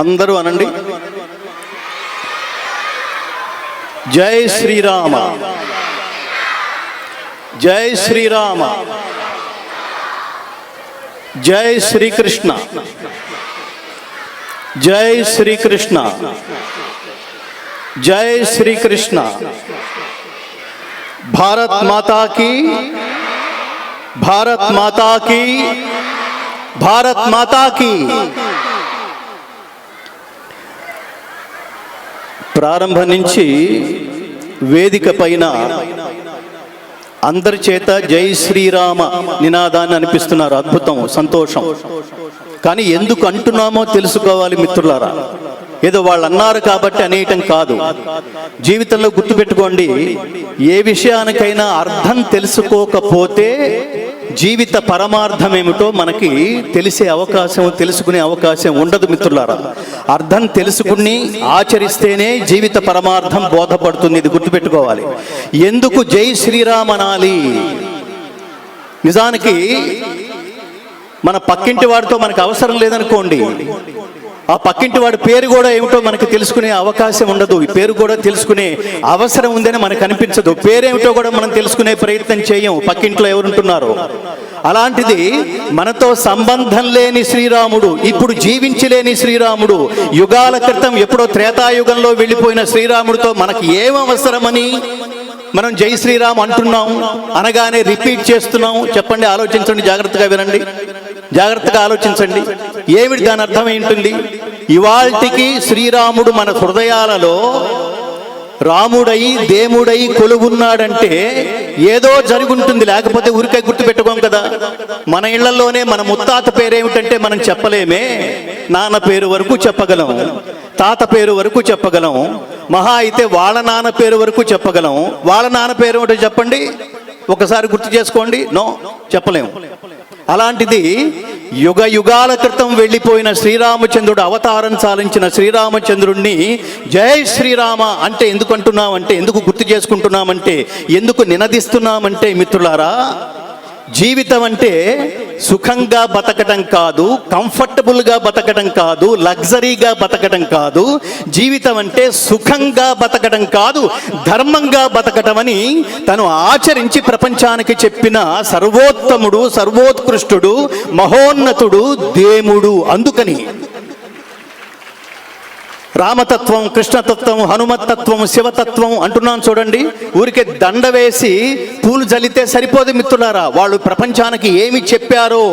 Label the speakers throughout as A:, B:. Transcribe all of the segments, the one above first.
A: అందరూ అనండి. జై శ్రీరామ, జై శ్రీరామ, జై శ్రీకృష్ణ, జై శ్రీకృష్ణ, జై శ్రీకృష్ణ. భారత్ మాతా కీ, భారత్ మాతా కీ, భారత్ మాతా కీ. ప్రారంభం నుంచి వేదిక పైన అందరి చేత జై శ్రీరామ నినాదాన్ని అనిపిస్తున్నారు. అద్భుతం, సంతోషం. కానీ ఎందుకు అంటున్నామో తెలుసుకోవాలి మిత్రులారా. ఏదో వాళ్ళు అన్నారు కాబట్టి అనేయటం కాదు. జీవితంలో గుర్తుపెట్టుకోండి, ఏ విషయానికైనా అర్థం తెలుసుకోకపోతే జీవిత పరమార్థం ఏమిటో మనకి తెలిసే అవకాశం, తెలుసుకునే అవకాశం ఉండదు మిత్రులారా. అర్థం తెలుసుకుని ఆచరిస్తేనే జీవిత పరమార్థం బోధపడుతుంది. ఇది గుర్తుపెట్టుకోవాలి. ఎందుకు జై శ్రీరామ్ అనాలి? నిజానికి మన పక్కింటి వాడితో మనకు అవసరం లేదనుకోండి, ఆ పక్కింటి వాడి పేరు కూడా ఏమిటో మనకు తెలుసుకునే అవకాశం ఉండదు. ఈ పేరు కూడా తెలుసుకునే అవసరం ఉందని మనకు అనిపించదు. పేరేమిటో కూడా మనం తెలుసుకునే ప్రయత్నం చేయం, పక్కింట్లో ఎవరుంటున్నారో. అలాంటిది మనతో సంబంధం లేని శ్రీరాముడు, ఇప్పుడు జీవించలేని శ్రీరాముడు, యుగాల క్రితం ఎప్పుడో త్రేతాయుగంలో వెళ్ళిపోయిన శ్రీరాముడితో మనకి ఏం అవసరమని మనం జై శ్రీరామ్ అంటున్నాం, అనగానే రిపీట్ చేస్తున్నాం. చెప్పండి, ఆలోచించండి, జాగ్రత్తగా వినండి, జాగ్రత్తగా ఆలోచించండి. ఏమిటి దాని అర్థం ఏంటుంది? ఇవాల్టికి శ్రీరాముడు మన హృదయాలలో రాముడై దేవుడై కొలువున్నాడంటే ఏదో జరుగుంటుంది, లేకపోతే ఊరికే గుర్తు పెట్టుకోం కదా. మన ఇళ్లలోనే మన ముత్తాత పేరేమిటంటే మనం చెప్పలేమే. నాన్న పేరు వరకు చెప్పగలం, తాత పేరు వరకు చెప్పగలం, మహా అయితే వాళ్ళ నాన్న పేరు వరకు చెప్పగలం. వాళ్ళ నాన్న పేరు ఏమిటో చెప్పండి, ఒకసారి గుర్తు చేసుకోండి. నో, చెప్పలేము. అలాంటిది యుగ యుగాల క్రితం వెళ్ళిపోయిన శ్రీరామచంద్రుడు అవతారం చాలించిన శ్రీరామచంద్రుడిని జై శ్రీరామ అంటే ఎందుకు అంటున్నామంటే, ఎందుకు గుర్తు చేసుకుంటున్నామంటే, ఎందుకు నినదిస్తున్నామంటే మిత్రులారా, జీవితం అంటే సుఖంగా బతకటం కాదు, కంఫర్టబుల్గా బతకటం కాదు, లగ్జరీగా బతకటం కాదు. జీవితం అంటే సుఖంగా బతకటం కాదు, ధర్మంగా బతకటం అని తను ఆచరించి ప్రపంచానికి చెప్పిన సర్వోత్తముడు, సర్వోత్కృష్టుడు, మహోన్నతుడు దేవుడు. అందుకని రామతత్వం, కృష్ణతత్వం, హనుమతత్వం, శివతత్వం అంటున్నాను చూడండి. ఊరికే దండ వేసి పూలు జల్లితే సరిపోదు మిత్రులారా. వాళ్ళు ప్రపంచానికి ఏమి చెప్పారో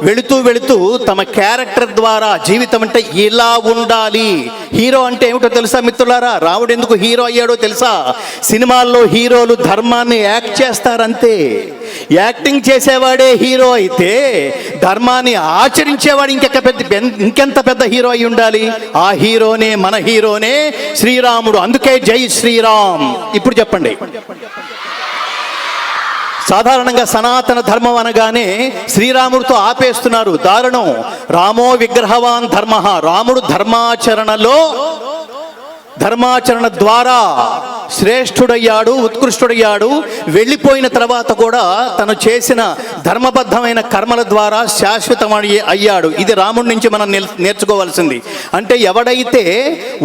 A: వెళుతూ వెళుతూ తమ క్యారెక్టర్ ద్వారా జీవితం అంటే ఇలా ఉండాలి. హీరో అంటే ఏమిటో తెలుసా మిత్రులారా? రాముడు ఎందుకు హీరో అయ్యాడో తెలుసా? సినిమాల్లో హీరోలు ధర్మాన్ని యాక్ట్ చేస్తారంతే. యాక్టింగ్ చేసేవాడే హీరో అయితే ధర్మాన్ని ఆచరించేవాడు ఇంకెంత పెద్ద హీరో అయి ఉండాలి. ఆ హీరోనే, మన హీరోనే శ్రీరాముడు. అందుకే జై శ్రీరామ్. ఇప్పుడు చెప్పండి, సాధారణంగా సనాతన ధర్మం అనగానే శ్రీరాముడితో ఆపేస్తున్నారు. దారుణం. రామో విగ్రహవాన్ ధర్మ. రాముడు ధర్మాచరణ ద్వారా శ్రేష్ఠుడయ్యాడు, ఉత్కృష్టుడయ్యాడు. వెళ్ళిపోయిన తర్వాత కూడా తను చేసిన ధర్మబద్ధమైన కర్మల ద్వారా శాశ్వతమై అయ్యాడు. ఇది రాముడి నుంచి మనం నేర్చుకోవాల్సింది. అంటే ఎవడైతే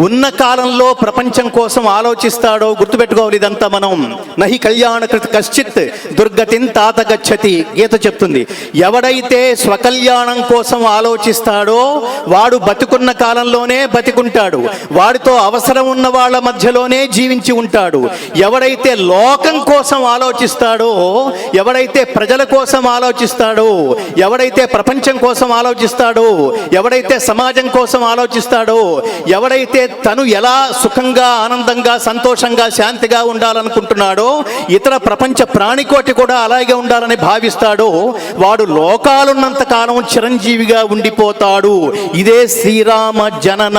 A: ఉన్న కాలంలో ప్రపంచం కోసం ఆలోచిస్తాడో, గుర్తుపెట్టుకోవాలి ఇదంతా మనం. నహి కళ్యాణకృత్ కశ్చిత్ దుర్గతిన్ తాత గచ్చతి, గీత చెప్తుంది. ఎవడైతే స్వకల్యాణం కోసం ఆలోచిస్తాడో వాడు బతికున్న కాలంలోనే బతికుంటాడు, వాడితో అవసరం ఉన్న వాళ్ళ మధ్యలోనే జీవించి ఉంటాడు. ఎవడైతే లోకం కోసం ఆలోచిస్తాడో, ఎవడైతే ప్రజల కోసం ఆలోచిస్తాడో, ఎవడైతే ప్రపంచం కోసం ఆలోచిస్తాడో, ఎవడైతే సమాజం కోసం ఆలోచిస్తాడో, ఎవడైతే తను ఎలా సుఖంగా, ఆనందంగా, సంతోషంగా, శాంతిగా ఉండాలనుకుంటున్నాడో, ఇతర ప్రపంచ ప్రాణికోటి కూడా అలాగే ఉండాలని భావిస్తాడో, వాడు లోకాలున్నంత కాలం చిరంజీవిగా ఉండిపోతాడు. ఇదే శ్రీరామ జనన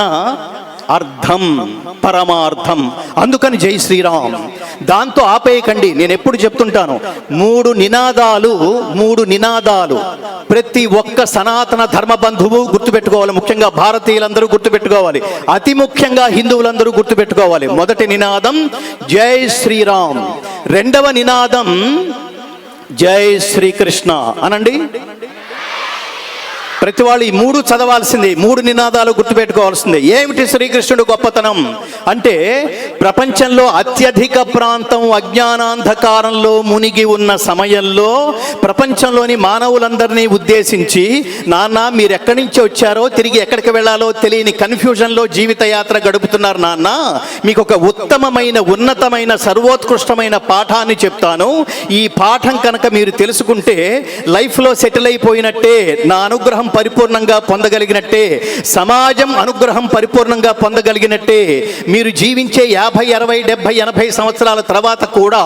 A: అర్థం, పరమార్థం. అందుకని జై శ్రీరామ్. దాంతో ఆపేయకండి. నేను ఎప్పుడు చెప్తుంటాను, మూడు నినాదాలు ప్రతి ఒక్క సనాతన ధర్మ బంధువు గుర్తుపెట్టుకోవాలి. ముఖ్యంగా భారతీయులందరూ గుర్తుపెట్టుకోవాలి, అతి ముఖ్యంగా హిందువులందరూ గుర్తుపెట్టుకోవాలి. మొదటి నినాదం జై శ్రీరామ్, రెండవ నినాదం జై శ్రీకృష్ణ అనండి. ప్రతి వాళ్ళు ఈ 3 చదవాల్సింది, 3 నినాదాలు గుర్తుపెట్టుకోవాల్సిందే. ఏమిటి శ్రీకృష్ణుడు గొప్పతనం అంటే, ప్రపంచంలో అత్యధిక ప్రాంతం అజ్ఞానాంధకారంలో మునిగి ఉన్న సమయంలో ప్రపంచంలోని మానవులందరినీ ఉద్దేశించి, నాన్న మీరు ఎక్కడి నుంచి వచ్చారో, తిరిగి ఎక్కడికి వెళ్ళాలో తెలియని కన్ఫ్యూజన్లో జీవిత యాత్ర గడుపుతున్నారు నాన్న, మీకు ఒక ఉత్తమమైన ఉన్నతమైన సర్వోత్కృష్టమైన పాఠాన్ని చెప్తాను. ఈ పాఠం కనుక మీరు తెలుసుకుంటే లైఫ్లో సెటిల్ అయిపోయినట్టే, నా అనుగ్రహం పరిపూర్ణంగా పొందగలిగినట్టే, సమాజం అనుగ్రహం పరిపూర్ణంగా పొందగలిగినట్టే. మీరు జీవించే 50, 60, 70, 80 సంవత్సరాల తర్వాత కూడా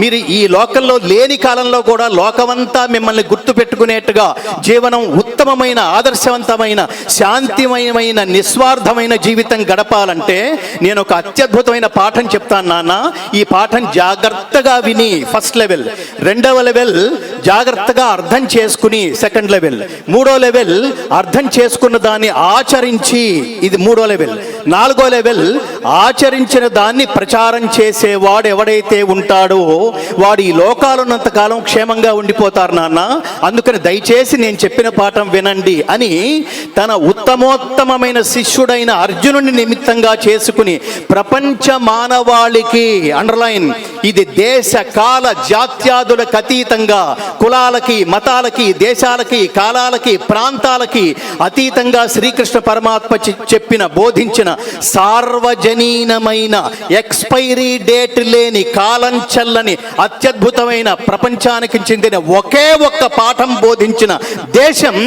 A: మీరు ఈ లోకంలో లేని కాలంలో కూడా లోకమంతా మిమ్మల్ని గుర్తు పెట్టుకునేట్టుగా జీవనం ఉత్తమమైన, ఆదర్శవంతమైన, శాంతిమయమైన, నిస్వార్థమైన జీవితం గడపాలంటే నేను ఒక అత్యద్భుతమైన పాఠం చెప్తాను నాన్న. ఈ పాఠం జాగ్రత్తగా విని ఫస్ట్ లెవెల్, రెండవ లెవెల్ జాగ్రత్తగా అర్థం చేసుకుని సెకండ్ లెవెల్, మూడో లెవెల్ అర్థం చేసుకున్న దాన్ని ఆచరించి, ఇది 3వ లెవెల్. 4వ లెవెల్ ఆచరించిన దాన్ని ప్రచారం చేసేవాడు ఎవడైతే ఉంటాడో వాడు ఈ లోకాలున్నంత కాలం క్షేమంగా ఉండిపోతారు నాన్న. అందుకని దయచేసి నేను చెప్పిన పాఠం వినండి అని తన ఉత్తమోత్తమైన శిష్యుడైన అర్జునుని నిమిత్తంగా చేసుకుని ప్రపంచ మానవాళికి, అండర్లైన్, ఇది దేశ కాల జాత్యాదులకు అతీతంగా, కులాలకి, మతాలకి, దేశాలకి, కాలాలకి, ప్రాంతాలకి అతీతంగా శ్రీకృష్ణ పరమాత్మ చెప్పిన, బోధించిన సార్వజనీనమైన, ఎక్స్పైరీ డేట్ లేని, కాలం చల్లని, అత్యద్భుతమైన, ప్రపంచానికి చెందిన ఒకే ఒక్క పాఠం బోధించిన దేశం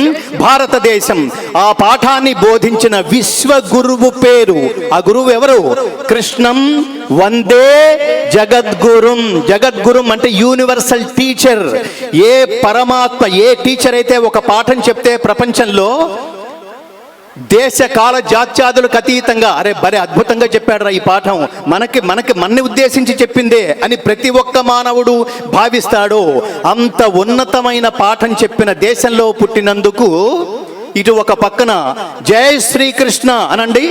A: భారతదేశం. ఆ పాఠాన్ని బోధించిన విశ్వ గురువు పేరు, ఆ గురువు ఎవరు? కృష్ణం వందే జగద్గురుం. జగద్గురుం అంటే యూనివర్సల్ టీచర్. ఏ పరమాత్మ, ఏ టీచర్ అయితే ఒక పాఠం చెప్తే ప్రపంచంలో దేశ కాల జాత్యాదులకు అతీతంగా, అరే భలే అద్భుతంగా చెప్పాడు ఈ పాఠం, మనని ఉద్దేశించి చెప్పిందే అని ప్రతి ఒక్క మానవుడు భావిస్తాడో అంత ఉన్నతమైన పాఠం చెప్పిన దేశంలో పుట్టినందుకు ఇటు ఒక పక్కన జై శ్రీకృష్ణ అనండి.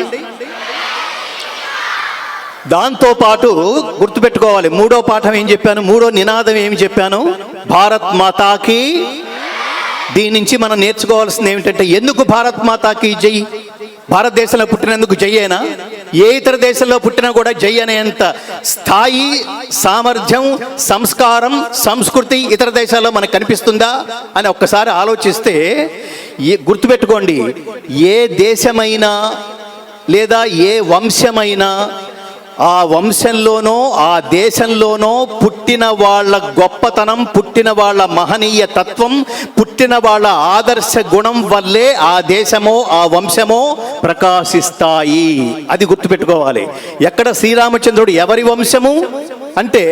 A: దాంతో పాటు గుర్తుపెట్టుకోవాలి, 3వ పాఠం ఏం చెప్పాను, 3వ నినాదం ఏమి చెప్పాను? భారత్ మాతాకి. దీని నుంచి మనం నేర్చుకోవాల్సింది ఏమిటంటే, ఎందుకు భారత్ మాతాకి జై? భారతదేశంలో పుట్టినందుకు జై అయినా, ఏ ఇతర దేశంలో పుట్టినా కూడా జై అనేంత స్థాయి, సామర్థ్యం, సంస్కారం, సంస్కృతి ఇతర దేశాల్లో మనకు కనిపిస్తుందా అని ఒక్కసారి ఆలోచిస్తే గుర్తుపెట్టుకోండి, ఏ దేశమైనా లేదా ఏ వంశమైనా ఆ వంశంలోనో ఆ దేశంలోనో పుట్టిన వాళ్ళ గొప్పతనం, పుట్టిన వాళ్ళ మహనీయ తత్వం, పుట్టిన వాళ్ళ ఆదర్శ గుణం వల్లే ఆ దేశమో ఆ వంశమో ప్రకాశిస్తాయి. అది గుర్తుపెట్టుకోవాలి. ఎక్కడ శ్రీరామచంద్రుడు ఎవరి వంశము అంటే,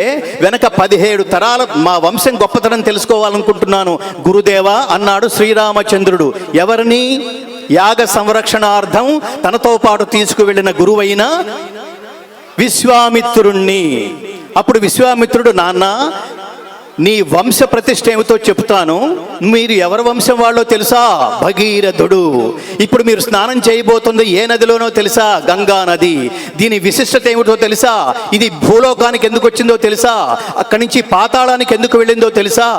A: వెనక 17 తరాల మా వంశం గొప్పతనం తెలుసుకోవాలనుకుంటున్నాను గురుదేవా అన్నాడు శ్రీరామచంద్రుడు. ఎవరిని? యాగ సంరక్షణార్థం తనతో పాటు తీసుకువెళ్ళిన గురువైన విశ్వామిత్రుణ్ణి. అప్పుడు విశ్వామిత్రుడు, నాన్న నీ వంశ ప్రతిష్ఠ ఏమిటో చెప్తాను, మీరు ఎవరి వంశం వాళ్ళో తెలుసా? భగీరథుడు. ఇప్పుడు మీరు స్నానం చేయబోతుంది ఏ నదిలోనో తెలుసా? గంగా నది. దీని విశిష్టత ఏమిటో తెలుసా? ఇది భూలోకానికి ఎందుకు వచ్చిందో తెలుసా? అక్కడి నుంచి పాతాళానికి ఎందుకు వెళ్ళిందో తెలుసా?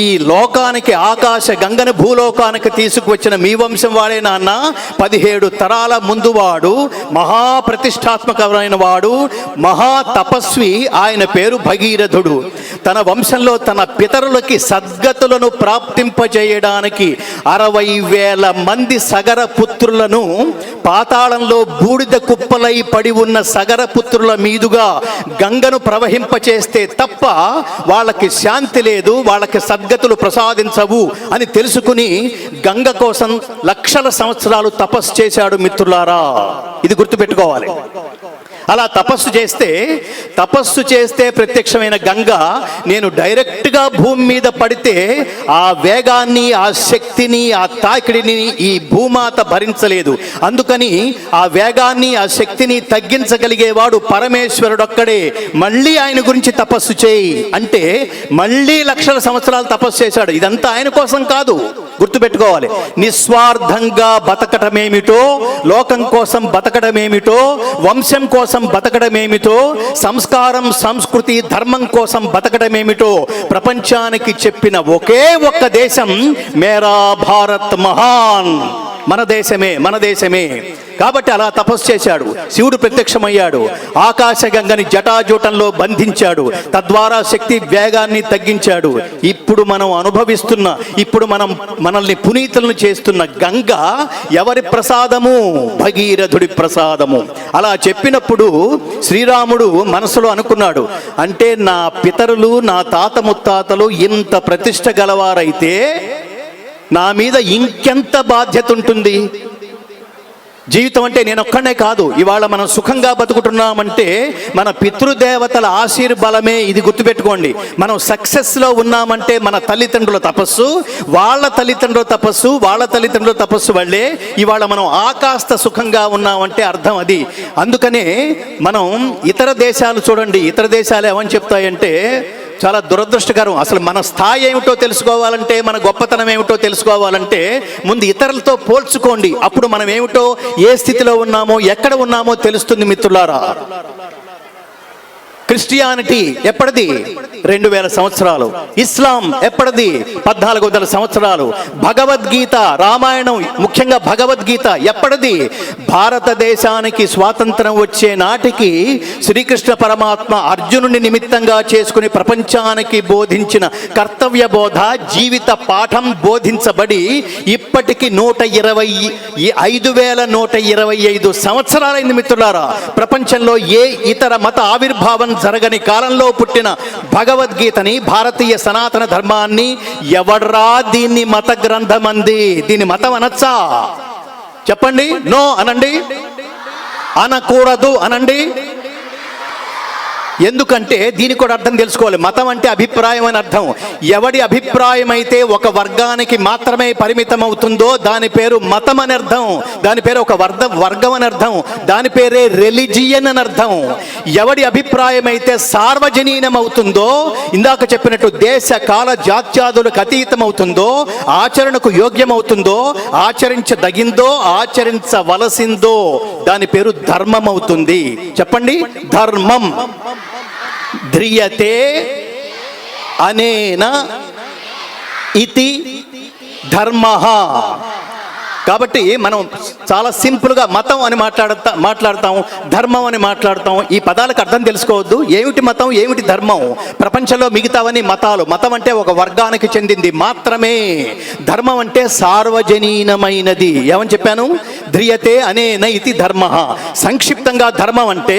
A: ఈ లోకానికి, ఆకాశ గంగను భూలోకానికి తీసుకువచ్చిన మీ వంశం వాడే నాన్న. 17 తరాల ముందు వాడు, మహాప్రతిష్టాత్మకమైన వాడు, మహా తపస్వి. ఆయన పేరు భగీరథుడు. తన వంశంలో తన పితరులకి సద్గతులను ప్రాప్తింపజేయడానికి 60,000 మంది సగర పుత్రులను, పాతాళంలో బూడిద కుప్పలై పడి ఉన్న సగర పుత్రుల మీదుగా గంగను ప్రవహింపచేస్తే తప్ప వాళ్ళకి శాంతి లేదు, వాళ్ళకి సద్గతులు ప్రసాదించవు అని తెలుసుకుని గంగ కోసం లక్షల సంవత్సరాలు తపస్సు చేశాడు మిత్రులారా. ఇది గుర్తుపెట్టుకోవాలి. అలా తపస్సు చేస్తే ప్రత్యక్షమైన గంగ నేను డైరెక్ట్గా భూమి మీద పడితే ఆ వేగాన్ని, ఆ శక్తిని, ఆ తాకిడిని ఈ భూమాత భరించలేదు. అందుకని ఆ వేగాన్ని, ఆ శక్తిని తగ్గించగలిగేవాడు పరమేశ్వరుడొక్కడే. మళ్ళీ ఆయన గురించి తపస్సు చేయి అంటే మళ్ళీ లక్షల సంవత్సరాలు తపస్సు చేశాడు. ఇదంతా ఆయన కోసం కాదు, గుర్తుపెట్టుకోవాలి. నిస్వార్థంగా బతకటమేమిటో, లోకం కోసం బతకడమేమిటో, వంశం కోసం బతకడమేమిటో, సంస్కారం సంస్కృతి ధర్మం కోసం బతకడమేమిటో ప్రపంచానికి చెప్పిన ఒకే ఒక్క దేశం మేరా భారత్ మహాన్, మన దేశమే, మన దేశమే. కాబట్టి అలా తపస్సు చేశాడు. శివుడు ప్రత్యక్షమయ్యాడు, ఆకాశగంగని జటాజూటంలో బంధించాడు, తద్వారా శక్తి వేగాన్ని తగ్గించాడు. ఇప్పుడు మనం అనుభవిస్తున్న, ఇప్పుడు మనల్ని పునీతులను చేస్తున్న గంగ ఎవరి ప్రసాదము? భగీరథుడి ప్రసాదము. అలా చెప్పినప్పుడు శ్రీరాముడు మనసులో అనుకున్నాడు, అంటే నా పితరులు, నా తాత ముత్తాతలు ఇంత ప్రతిష్ట గలవారైతే నా మీద ఇంకెంత బాధ్యత ఉంటుంది? జీవితం అంటే నేను ఒక్కనే కాదు. ఇవాళ మనం సుఖంగా బతుకుతున్నామంటే మన పితృదేవతల ఆశీర్బలమే. ఇది గుర్తుపెట్టుకోండి. మనం సక్సెస్లో ఉన్నామంటే మన తల్లిదండ్రుల తపస్సు, వాళ్ళ తల్లిదండ్రుల తపస్సు, వాళ్ళ తల్లిదండ్రుల తపస్సు వల్లే ఇవాళ మనం ఆకాస్త సుఖంగా ఉన్నామంటే అర్థం అది. అందుకనే మనం ఇతర దేశాలు చూడండి, ఇతర దేశాలు ఏమని చెప్తాయంటే చాలా దురదృష్టకరం. అసలు మన స్థాయి ఏమిటో తెలుసుకోవాలంటే, మన గొప్పతనం ఏమిటో తెలుసుకోవాలంటే ముందు ఇతరులతో పోల్చుకోండి. అప్పుడు మనం ఏమిటో, ఏ స్థితిలో ఉన్నామో, ఎక్కడ ఉన్నామో తెలుస్తుంది మిత్రులారా. క్రిస్టియానిటీ ఎప్పటిది? 2000 సంవత్సరాలు. ఇస్లాం ఎప్పటిది? 1400 సంవత్సరాలు. భగవద్గీత, రామాయణం, ముఖ్యంగా భగవద్గీత ఎప్పటిది? భారతదేశానికి స్వాతంత్రం వచ్చే నాటికి శ్రీకృష్ణ పరమాత్మ అర్జునుని నిమిత్తంగా చేసుకుని ప్రపంచానికి బోధించిన కర్తవ్య బోధ, జీవిత పాఠం బోధించబడి ఇప్పటికి 5125 సంవత్సరాలైంది మిత్రులారా. ప్రపంచంలో ఏ ఇతర మత ఆవిర్భావం జరగని కాలంలో పుట్టిన భగవద్గీతని, భారతీయ సనాతన ధర్మాన్ని ఎవడ్రా దీన్ని మత గ్రంథమంది, దీన్ని మతం అనొచ్చా? చెప్పండి. నో అనండి, అనకూడదు అనండి. ఎందుకంటే దీనికి కూడా అర్థం తెలుసుకోవాలి. మతం అంటే అభిప్రాయం అని అర్థం. ఎవడి అభిప్రాయం అయితే ఒక వర్గానికి మాత్రమే పరిమితం అవుతుందో దాని పేరు మతం అని అర్థం. దాని పేరు ఒక వర్గం అని అర్థం. దాని పేరే రిలిజియన్ అని అర్థం. ఎవడి అభిప్రాయం అయితే సార్వజనీనం అవుతుందో, ఇందాక చెప్పినట్టు దేశ కాల జాత్యాదులకు అతీతం అవుతుందో, ఆచరణకు యోగ్యమవుతుందో, ఆచరించదగిందో, ఆచరించవలసిందో, దాని పేరు ధర్మం అవుతుంది. చెప్పండి. ధర్మం. ధ్రియతే అనేన ఇతి ధర్మః. కాబట్టి మనం చాలా సింపుల్గా మతం అని మాట్లాడతాం, ధర్మం అని మాట్లాడతాం. ఈ పదాలకు అర్థం తెలుసుకోవద్దు. ఏమిటి మతం, ఏమిటి ధర్మం? ప్రపంచంలో మిగతావన్నీ మతాలు. మతం అంటే ఒక వర్గానికి చెందింది మాత్రమే. ధర్మం అంటే సార్వజనీనమైనది. ఏమని చెప్పాను? ధ్రియతే అనేన ఇతి ధర్మః. సంక్షిప్తంగా ధర్మం అంటే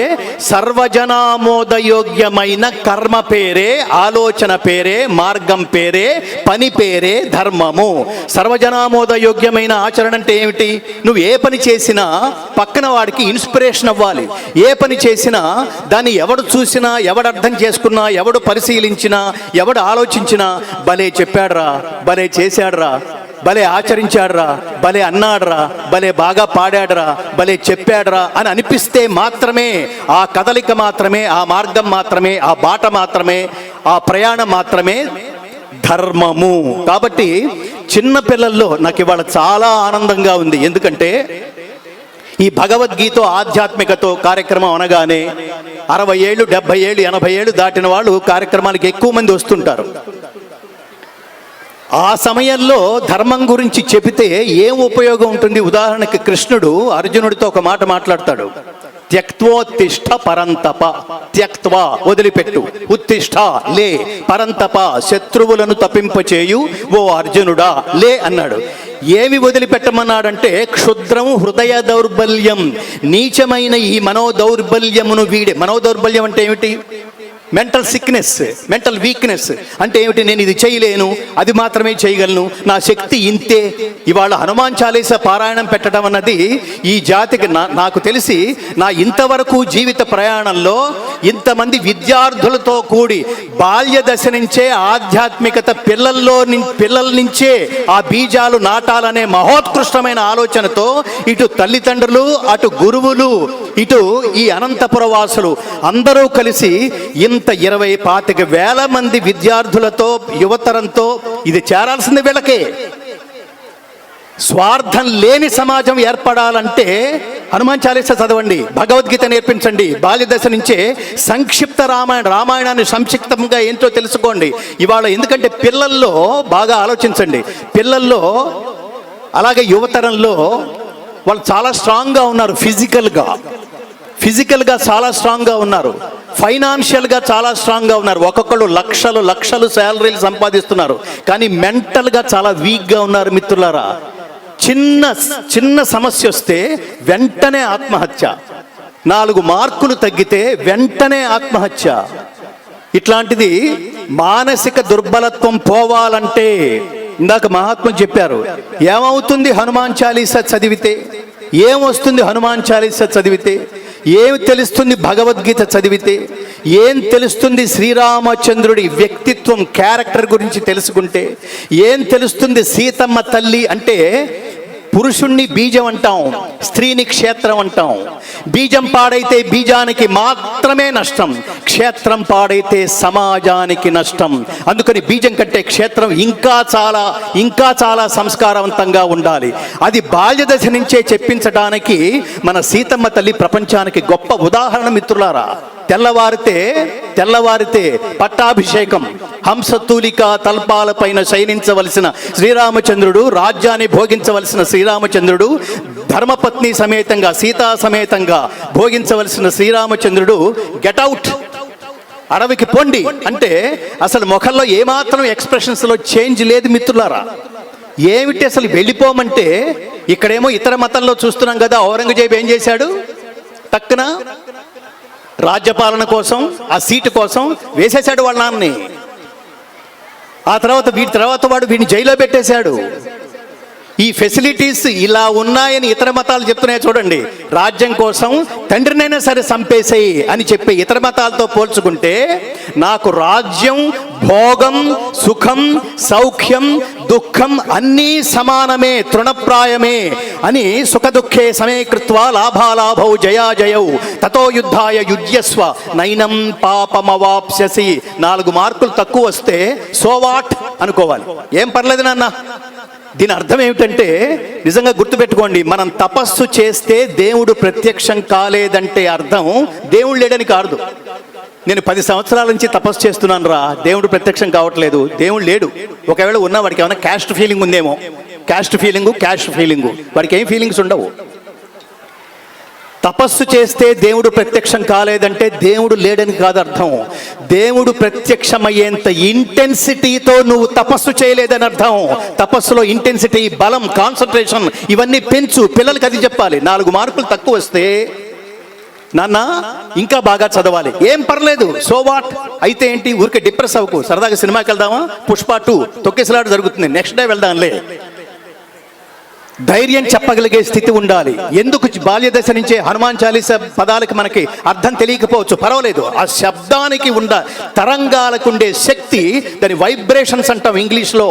A: సర్వజనామోదయోగ్యమైన కర్మ పేరే, ఆలోచన పేరే, మార్గం పేరే, పని పేరే ధర్మము. సర్వజనామోదయోగ్యమైన ఆచరణ అంటే ఏమిటి? నువ్వు ఏ పని చేసినా పక్కన వాడికి ఇన్స్పిరేషన్ అవ్వాలి. ఏ పని చేసినా దాన్ని ఎవడు చూసినా, ఎవడు అర్థం చేసుకున్నా, ఎవడు పరిశీలించినా, ఎవడు ఆలోచించినా భలే చెప్పాడ్రా, భలే చేశాడ్రా, భలే ఆచరించాడ్రా, భలే అన్నాడ్రా, భలే బాగా పాడాడ్రా, భలే చెప్పాడ్రా అని అనిపిస్తే మాత్రమే, ఆ కదలిక మాత్రమే, ఆ మార్గం మాత్రమే, ఆ బాట మాత్రమే, ఆ ప్రయాణం మాత్రమే ధర్మము. కాబట్టి చిన్న పిల్లల్లో నాకు ఇవాళ చాలా ఆనందంగా ఉంది. ఎందుకంటే ఈ భగవద్గీత ఆధ్యాత్మికతో కార్యక్రమం అనగానే 60 ఏళ్ళు, 70 ఏళ్ళు, 80 ఏళ్ళు దాటిన వాళ్ళు కార్యక్రమానికి ఎక్కువ మంది వస్తుంటారు. ఆ సమయంలో ధర్మం గురించి చెబితే ఏం ఉపయోగం ఉంటుంది? ఉదాహరణకి కృష్ణుడు అర్జునుడితో ఒక మాట మాట్లాడతాడు. త్యక్త్వోత్తిష్ట పరంతప. త్యక్త్వా వదిలిపెట్టు, ఉత్తిష్ట లే, పరంతప శత్రువులను తప్పింపచేయు ఓ అర్జునుడా లే అన్నాడు. ఏమి వదిలిపెట్టమన్నాడంటే క్షుద్రం హృదయ దౌర్బల్యం, నీచమైన ఈ మనోదౌర్బల్యమును వీడే. మనోదౌర్బల్యం అంటే ఏమిటి? Mental sickness, mental weakness. అంటే ఏమిటి? నేను ఇది చేయలేను, అది మాత్రమే చేయగలను, నా శక్తి ఇంతే. ఇవాళ హనుమాన్ చాలీసా పారాయణం పెట్టడం అన్నది ఈ జాతికి నాకు తెలిసి నా ఇంతవరకు జీవిత ప్రయాణంలో ఇంతమంది విద్యార్థులతో కూడి బాల్య దశ నుంచే ఆధ్యాత్మికత పిల్లల నుంచే ఆ బీజాలు నాటాలనే మహోత్కృష్టమైన ఆలోచనతో ఇటు తల్లిదండ్రులు, అటు గురువులు, ఇటు ఈ అనంతపుర వాసులు అందరూ కలిసి ఇంత 20-25 వేల మంది విద్యార్థులతో, యువతరంతో ఇది చేరాల్సింది వీళ్ళకే. స్వార్థం లేని సమాజం ఏర్పడాలంటే హనుమాన్ చాలీసా చదవండి, భగవద్గీత నేర్పించండి. బాల్య దశ నుంచే సంక్షిప్త రామాయణాన్ని సంక్షిప్తంగా ఏంటో తెలుసుకోండి ఇవాళ. ఎందుకంటే పిల్లల్లో బాగా ఆలోచించండి, పిల్లల్లో అలాగే యువతరంలో వాళ్ళు చాలా స్ట్రాంగ్గా ఉన్నారు. ఫిజికల్గా చాలా స్ట్రాంగ్గా ఉన్నారు, ఫైనాన్షియల్గా చాలా స్ట్రాంగ్గా ఉన్నారు. ఒక్కొక్కళ్ళు లక్షలు శాలరీలు సంపాదిస్తున్నారు, కానీ మెంటల్గా చాలా వీక్గా ఉన్నారు. మిత్రులారా, చిన్న సమస్య వస్తే వెంటనే ఆత్మహత్య, 4 మార్కులు తగ్గితే వెంటనే ఆత్మహత్య. ఇట్లాంటిది మానసిక దుర్బలత్వం పోవాలంటే ఇందాక మహాత్ములు చెప్పారు, ఏమవుతుంది హనుమాన్ చాలీసా చదివితే, ఏమొస్తుంది హనుమాన్ చాలీసా చదివితే, ఏం తెలుస్తుంది భగవద్గీత చదివితే, ఏం తెలుస్తుంది శ్రీరామచంద్రుడి వ్యక్తిత్వం క్యారెక్టర్ గురించి తెలుసుకుంటే, ఏం తెలుస్తుంది సీతమ్మ తల్లి అంటే. పురుషుణ్ణి బీజం అంటాం, స్త్రీని క్షేత్రం అంటాం. బీజం పాడైతే బీజానికి మాత్రమే నష్టం, క్షేత్రం పాడైతే సమాజానికి నష్టం. అందుకని బీజం కంటే క్షేత్రం ఇంకా చాలా సంస్కారవంతంగా ఉండాలి. అది బాల్య దశ నుంచే చెప్పించడానికి మన సీతమ్మ తల్లి ప్రపంచానికి గొప్ప ఉదాహరణ. మిత్రులారా, తెల్లవారితే పట్టాభిషేకం, హంసతూలిక తల్పాలపైన శయనించవలసిన శ్రీరామచంద్రుడు, రాజ్యాన్ని భోగించవలసిన శ్రీరామచంద్రుడు, ధర్మపత్ని సమేతంగా సీతా సమేతంగా భోగించవలసిన శ్రీరామచంద్రుడు గెట్అవుట్, అడవికి పొండి అంటే అసలు ముఖంలో ఏమాత్రం ఎక్స్ప్రెషన్స్లో చేంజ్ లేదు. మిత్రులారా, ఏమిటి అసలు వెళ్ళిపోమంటే, ఇక్కడేమో ఇతర మతంలో చూస్తున్నాం కదా, ఔరంగజేబు ఏం చేశాడు, టక్కున రాజ్యపాలన కోసం ఆ సీటు కోసం వేసేశాడు వాళ్ళ నాన్నని. ఆ తర్వాత వాడు వీడిని జైల్లో పెట్టేశాడు. ఈ ఫెసిలిటీస్ ఇలా ఉన్నాయని ఇతర మతాలు చెప్తున్నాయి చూడండి. రాజ్యం కోసం తండ్రినైనా సరే చంపేసేయి అని చెప్పే ఇతర మతాలతో పోల్చుకుంటే నాకు రాజ్యం, భోగం, సుఖం, సౌఖ్యం, దుఃఖం అన్నీ సమానమే, తృణప్రాయమే అని సుఖ దుఃఖే సమీకృత్వా లాభాలాభౌ జయాజయౌ తతో యుద్ధాయ యుజ్యస్వ నైనం పాపమవాప్స్యసి. 4 మార్కులు తక్కువ వస్తే సోవాట్ అనుకోవాలి, ఏం పర్లేదు నాన్న. దీని అర్థం ఏమిటంటే, నిజంగా గుర్తుపెట్టుకోండి, మనం తపస్సు చేస్తే దేవుడు ప్రత్యక్షం కాలేదంటే అర్థం దేవుడు లేడని కాదు. నేను 10 సంవత్సరాల నుంచి తపస్సు చేస్తున్నాను రా, దేవుడు ప్రత్యక్షం కావట్లేదు, దేవుడు లేడు. ఒకవేళ ఉన్న వాడికి ఏమైనా క్యాస్ట్ ఫీలింగ్ ఉందేమో, క్యాస్ట్ ఫీలింగు వాడికి ఏం ఫీలింగ్స్ ఉండవు. తపస్సు చేస్తే దేవుడు ప్రత్యక్షం కాలేదంటే దేవుడు లేడని కాదు అర్థం. దేవుడు ప్రత్యక్షమయ్యేంత ఇంటెన్సిటీతో నువ్వు తపస్సు చేయలేదని అర్థం. తపస్సులో ఇంటెన్సిటీ, బలం, కాన్సన్ట్రేషన్ ఇవన్నీ పెంచు. పిల్లలకి అది చెప్పాలి. 4 మార్కులు తక్కువ వస్తే నాన్న ఇంకా బాగా చదవాలి, ఏం పర్లేదు, సో వాట్, అయితే ఏంటి, ఊరికే డిప్రెస్ అవ్వకు, సరదాగా సినిమాకి వెళ్దామా, పుష్ప 2 తొక్కేసలాట జరుగుతుంది, నెక్స్ట్ డే వెళ్దాంలే. ధైర్యం చెప్పగలిగే స్థితి ఉండాలి. ఎందుకు బాల్య దశ నుంచే హనుమాన్ చాలీసా పదాలకి మనకి అర్థం తెలియకపోవచ్చు, పర్వాలేదు. ఆ శబ్దానికి తరంగాలకు ఉండే శక్తి, దాని వైబ్రేషన్స్ అంటాం ఇంగ్లీష్లో,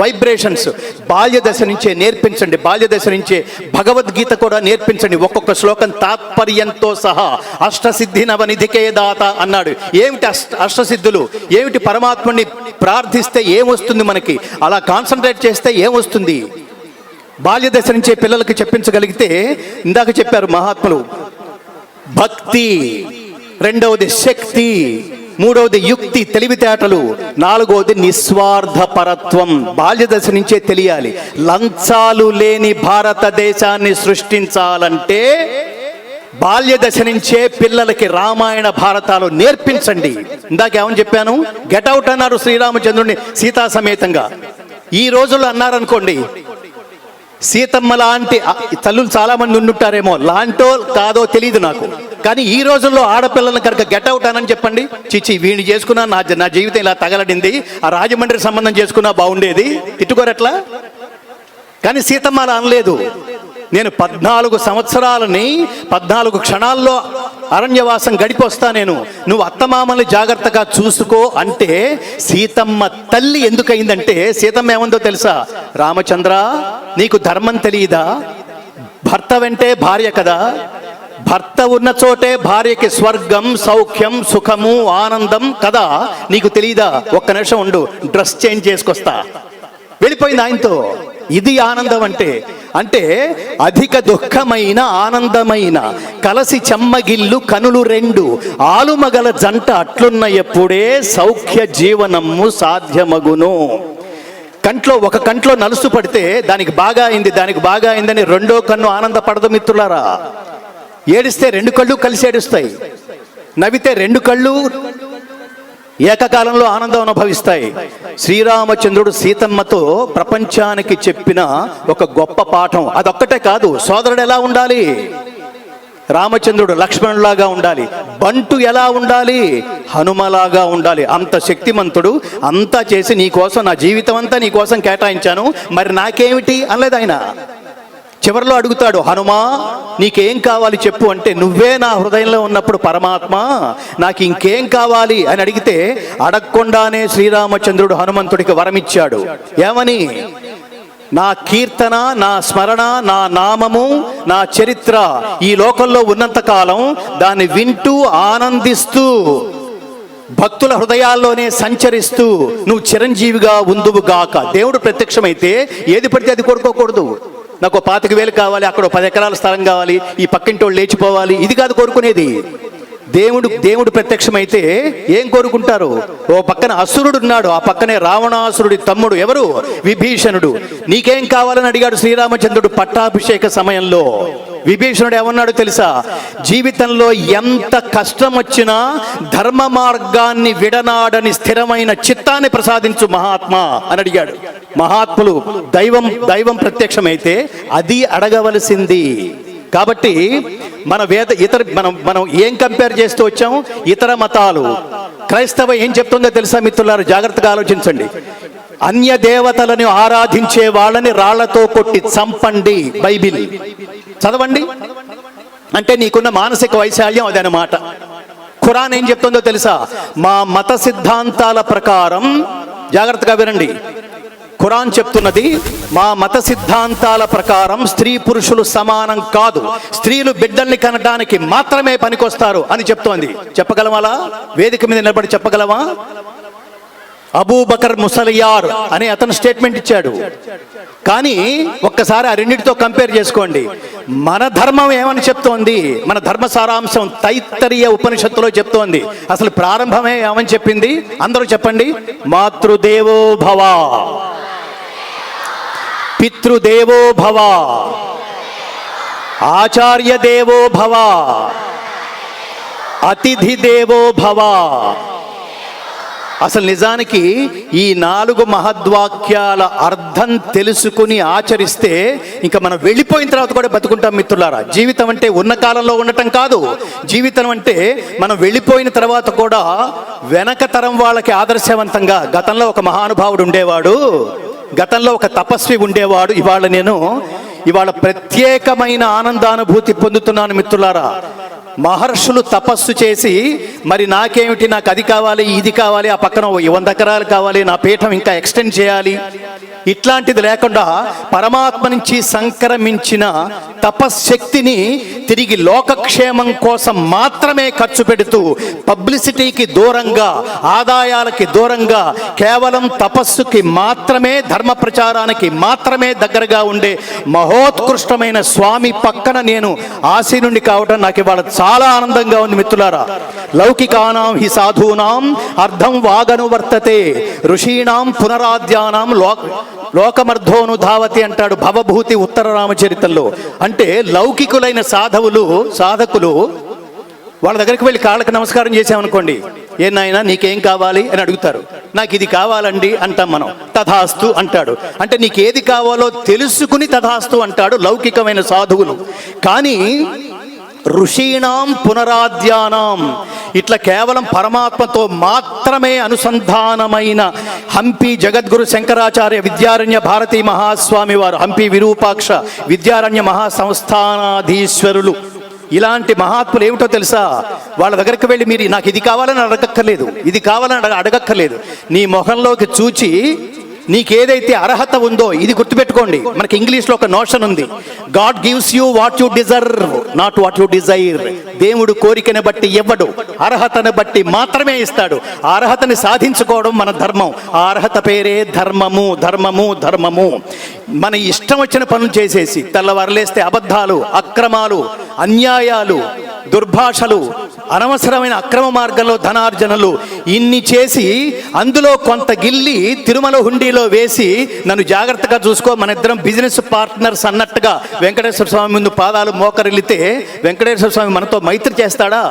A: వైబ్రేషన్స్. బాల్య దశ నుంచే నేర్పించండి, బాల్య దశ నుంచే భగవద్గీత కూడా నేర్పించండి. ఒక్కొక్క శ్లోకం తాత్పర్యంతో సహా. అష్టసిద్ధి నవనిధికే దాత అన్నాడు. ఏమిటి అష్టసిద్ధులు, ఏమిటి, పరమాత్మని ప్రార్థిస్తే ఏమొస్తుంది మనకి, అలా కాన్సన్ట్రేట్ చేస్తే ఏమొస్తుంది. బాల్య దశ నుంచే పిల్లలకి చెప్పించగలిగితే, ఇందాక చెప్పారు మహాత్ములు, భక్తి, 2వది శక్తి, 3వది యుక్తి, తెలివితేటలు, 4వది నిస్వార్థ పరత్వం. బాల్య దశ నుంచే తెలియాలి. లంచాలు లేని భారతదేశాన్ని సృష్టించాలంటే బాల్య దశ నుంచే పిల్లలకి రామాయణ భారతాలు నేర్పించండి. ఇందాక ఏమని చెప్పాను, గెట్అవుట్ అన్నారు శ్రీరామచంద్రుడిని సీతా సమేతంగా. ఈ రోజుల్లో అన్నారనుకోండి, సీతమ్మ లాంటి తల్లులు చాలా మంది ఉండుంటారేమో, లాంటో కాదో తెలియదు నాకు, కానీ ఈ రోజుల్లో ఆడపిల్లలను కనుక గెట్అవుట్ అని చెప్పండి, చిచి వీడిని చేసుకున్నా నా జీవితం ఇలా తగలడింది, ఆ రాజమండ్రి సంబంధం చేసుకున్నా బాగుండేది, తిట్టుకోరట్లా. కానీ సీతమ్మ అలా అనలేదు. నేను 14 సంవత్సరాలని 14 క్షణాల్లో అరణ్యవాసం గడిపొస్తా, నువ్వు అత్తమామల్ని జాగ్రత్తగా చూసుకో అంటే సీతమ్మ తల్లి ఎందుకయిందంటే, సీతమ్మ ఏమందో తెలుసా, రామచంద్ర నీకు ధర్మం తెలియదా, భర్త వెంటే భార్య కదా, భర్త ఉన్న చోటే భార్యకి స్వర్గం, సౌఖ్యం, సుఖము, ఆనందం కదా, నీకు తెలియదా, ఒక్క నిమిషం ఉండు, డ్రెస్ చేంజ్ చేసుకొస్తా. వెళ్ళిపోయింది ఆయనతో. ఇది ఆనందం అంటే. అంటే అధిక దుఃఖమైన ఆనందమైన కలసి చెమ్మగిల్లు కనులు రెండు ఆలుమగల జంట అట్లున్న ఎప్పుడే సౌఖ్య జీవనము సాధ్యమగును. ఒక కంట్లో నలుసు పడితే దానికి బాగా అయిందని రెండో కన్ను ఆనందపడదు మిత్రులారా. ఏడిస్తే రెండు కళ్ళు కలిసి ఏడుస్తాయి, నవ్వితే రెండు కళ్ళు ఏకకాలంలో ఆనందం అనుభవిస్తాయి. శ్రీరామచంద్రుడు సీతమ్మతో ప్రపంచానికి చెప్పిన ఒక గొప్ప పాఠం అదొక్కటే కాదు. సోదరుడు ఎలా ఉండాలి? రామచంద్రుడు లక్ష్మణులాగా ఉండాలి. బంటు ఎలా ఉండాలి? హనుమలాగా ఉండాలి. అంత శక్తిమంతుడు, అంతా చేసి నీకోసం నా జీవితం అంతా నీకోసం కేటాయించాను, మరి నాకేమిటి అనలేదు ఆయన. చివరిలో అడుగుతాడు, హనుమా నీకేం కావాలి చెప్పు అంటే, నువ్వే నా హృదయంలో ఉన్నప్పుడు పరమాత్మ నాకు ఇంకేం కావాలి అని అడిగితే అడగకుండానే శ్రీరామచంద్రుడు హనుమంతుడికి వరమిచ్చాడు. ఏమని? నా కీర్తన, నా స్మరణ, నా నామము, నా చరిత్ర ఈ లోకంలో ఉన్నంత కాలం దాన్ని వింటూ ఆనందిస్తూ భక్తుల హృదయాల్లోనే సంచరిస్తూ నువ్వు చిరంజీవిగా ఉందువుగాక. దేవుడు ప్రత్యక్షమైతే ఏది పడితే అది కోరుకోకూడదు. నాకు 25,000 కావాలి, అక్కడ 10 ఎకరాల స్థలం కావాలి, ఈ పక్కింటి వాళ్ళు లేచిపోవాలి, ఇది కాదు కోరుకునేది. దేవుడు ప్రత్యక్షమైతే ఏం కోరుకుంటారు? ఓ పక్కన అసురుడు ఉన్నాడు, ఆ పక్కనే రావణాసురుడి తమ్ముడు ఎవరు? విభీషణుడు. నీకేం కావాలని అడిగాడు శ్రీరామచంద్రుడు పట్టాభిషేక సమయంలో. విభీషణుడు ఏమన్నాడు తెలుసా? జీవితంలో ఎంత కష్టం వచ్చినా ధర్మ మార్గాన్ని విడనాడని స్థిరమైన చిత్తాన్ని ప్రసాదించు మహాత్మా అని అడిగాడు. మహాత్ములు దైవం ప్రత్యక్షమైతే అది అడగవలసింది. కాబట్టి మనం ఏం కంపేర్ చేస్తూ వచ్చాం? ఇతర మతాలు. క్రైస్తవ ఏం చెప్తుందో తెలుసా మిత్రులారు? జాగ్రత్తగా ఆలోచించండి. అన్య దేవతలను ఆరాధించే వాళ్ళని రాళ్లతో కొట్టి చంపండి బైబిల్ చదవండి అంటే నీకున్న మానసిక వైశాల్యం అదనమాట. ఖురాన్ ఏం చెప్తుందో తెలుసా? మా మత సిద్ధాంతాల ప్రకారం, జాగ్రత్తగా వినండి, ఖురాన్ చెప్తున్నది మా మత సిద్ధాంతాల ప్రకారం స్త్రీ పురుషులు సమానం కాదు, స్త్రీలు బిడ్డల్ని కనడానికి మాత్రమే పనికొస్తారు అని చెప్తోంది. చెప్పగలమా? వేదిక మీద నిలబడి చెప్పగలమా? అబూబకర్ ముసలియార్ అనే అతను స్టేట్మెంట్ ఇచ్చాడు. కానీ ఒక్కసారి ఆ రెండింటితో కంపేర్ చేసుకోండి. మన ధర్మం ఏమని చెప్తోంది? మన ధర్మ సారాంశం తైత్తరీయ ఉపనిషత్తులో చెప్తోంది. అసలు ప్రారంభమే ఏమని చెప్పింది? అందరూ చెప్పండి. మాతృదేవో భవ, పితృదేవో భవ, ఆచార్య దేవో భవ, అతిథి దేవో భవ. అసలు నిజానికి ఈ 4 మహద్వాక్యాల అర్థం తెలుసుకుని ఆచరిస్తే ఇంకా మనం వెళ్ళిపోయిన తర్వాత కూడా బతుకుంటాం మిత్రులారా. జీవితం అంటే ఉన్న కాలంలో ఉండటం కాదు. జీవితం అంటే మనం వెళ్ళిపోయిన తర్వాత కూడా వెనక తరం వాళ్ళకి ఆదర్శవంతంగా, గతంలో ఒక మహానుభావుడు ఉండేవాడు, గతంలో ఒక తపస్వి ఉండేవాడు, ఇవాళ ప్రత్యేకమైన ఆనందానుభూతి పొందుతున్నాను మిత్రులారా. మహర్షులు తపస్సు చేసి, మరి నాకేమిటి, నాకు అది కావాలి, ఇది కావాలి, ఆ పక్కన 100 ఎకరాలు కావాలి, నా పీఠం ఇంకా ఎక్స్టెండ్ చేయాలి, ఇట్లాంటిది లేకుండా పరమాత్మ నుంచి సంక్రమించిన తపశ్శక్తిని తిరిగి లోకక్షేమం కోసం మాత్రమే ఖర్చు పెడుతూ, పబ్లిసిటీకి దూరంగా, ఆదాయాలకి దూరంగా, కేవలం తపస్సుకి మాత్రమే, ధర్మ ప్రచారానికి మాత్రమే దగ్గరగా ఉండే మహోత్కృష్టమైన స్వామి పక్కన నేను ఆసీనుండి కావడం నాకు ఇవాళ చాలా ఆనందంగా ఉంది మిత్రులారా. లౌకికానాం హి సాధూనాం అర్థం వాగనువర్తతే ఋషీణాం పునరాద్యానాం లోకమర్ధోను ధావతి అంటాడు భవభూతి ఉత్తర రామచరితంలో. అంటే లౌకికులైన సాధకులు వాళ్ళ దగ్గరికి వెళ్ళి కాళ్ళకి నమస్కారం చేసామనుకోండి, ఏ నాయనా నీకేం కావాలి అని అడుగుతారు. నాకు ఇది కావాలండి అంటాం మనం. తథాస్తు అంటాడు. అంటే నీకేది కావాలో తెలుసుకుని తథాస్తు అంటాడు లౌకికమైన సాధువులు. కానీ ఋషీణాం పునరాద్యానాం, ఇట్లా కేవలం పరమాత్మతో మాత్రమే అనుసంధానమైన హంపి జగద్గురు శంకరాచార్య విద్యారణ్య భారతీ మహాస్వామి వారు, హంపి విరూపాక్ష విద్యారణ్య మహాసంస్థానాధీశ్వరులు, ఇలాంటి మహాత్ములు ఏమిటో తెలుసా? వాళ్ళ దగ్గరికి వెళ్ళి మీరు నాకు ఇది కావాలని అడగక్కర్లేదు, ఇది కావాలని అడగక్కర్లేదు. నీ మొహంలోకి చూచి నీకేదైతే అర్హత ఉందో, ఇది గుర్తుపెట్టుకోండి. మనకి ఇంగ్లీష్లో ఒక నోషన్ ఉంది, God gives you what you deserve, not what you Dzire. దేవుడు కోరికను బట్టి ఇవ్వడు, అర్హతను బట్టి మాత్రమే ఇస్తాడు. ఆ అర్హతని సాధించుకోవడం మన ధర్మం. ఆ అర్హత పేరే ధర్మము. ధర్మము ధర్మము మన ఇష్టం వచ్చిన పనులు చేసేసి తెల్లవారులేస్తే అబద్ధాలు, అక్రమాలు, అన్యాయాలు, దుర్భాషలు, అనవసరమైన అక్రమ మార్గంలో ధనార్జనలు, ఇన్ని చేసి అందులో కొంత గిల్లి తిరుమల హుండీలో వేసి నన్ను జాగ్రత్తగా చూసుకో, మన ఇద్దరం బిజినెస్ పార్ట్నర్స్ అన్నట్టుగా వెంకటేశ్వర స్వామి ముందు పాదాలు మోకరిల్లితే వెంకటేశ్వర స్వామి మనతో మైత్రి చేస్తాడా?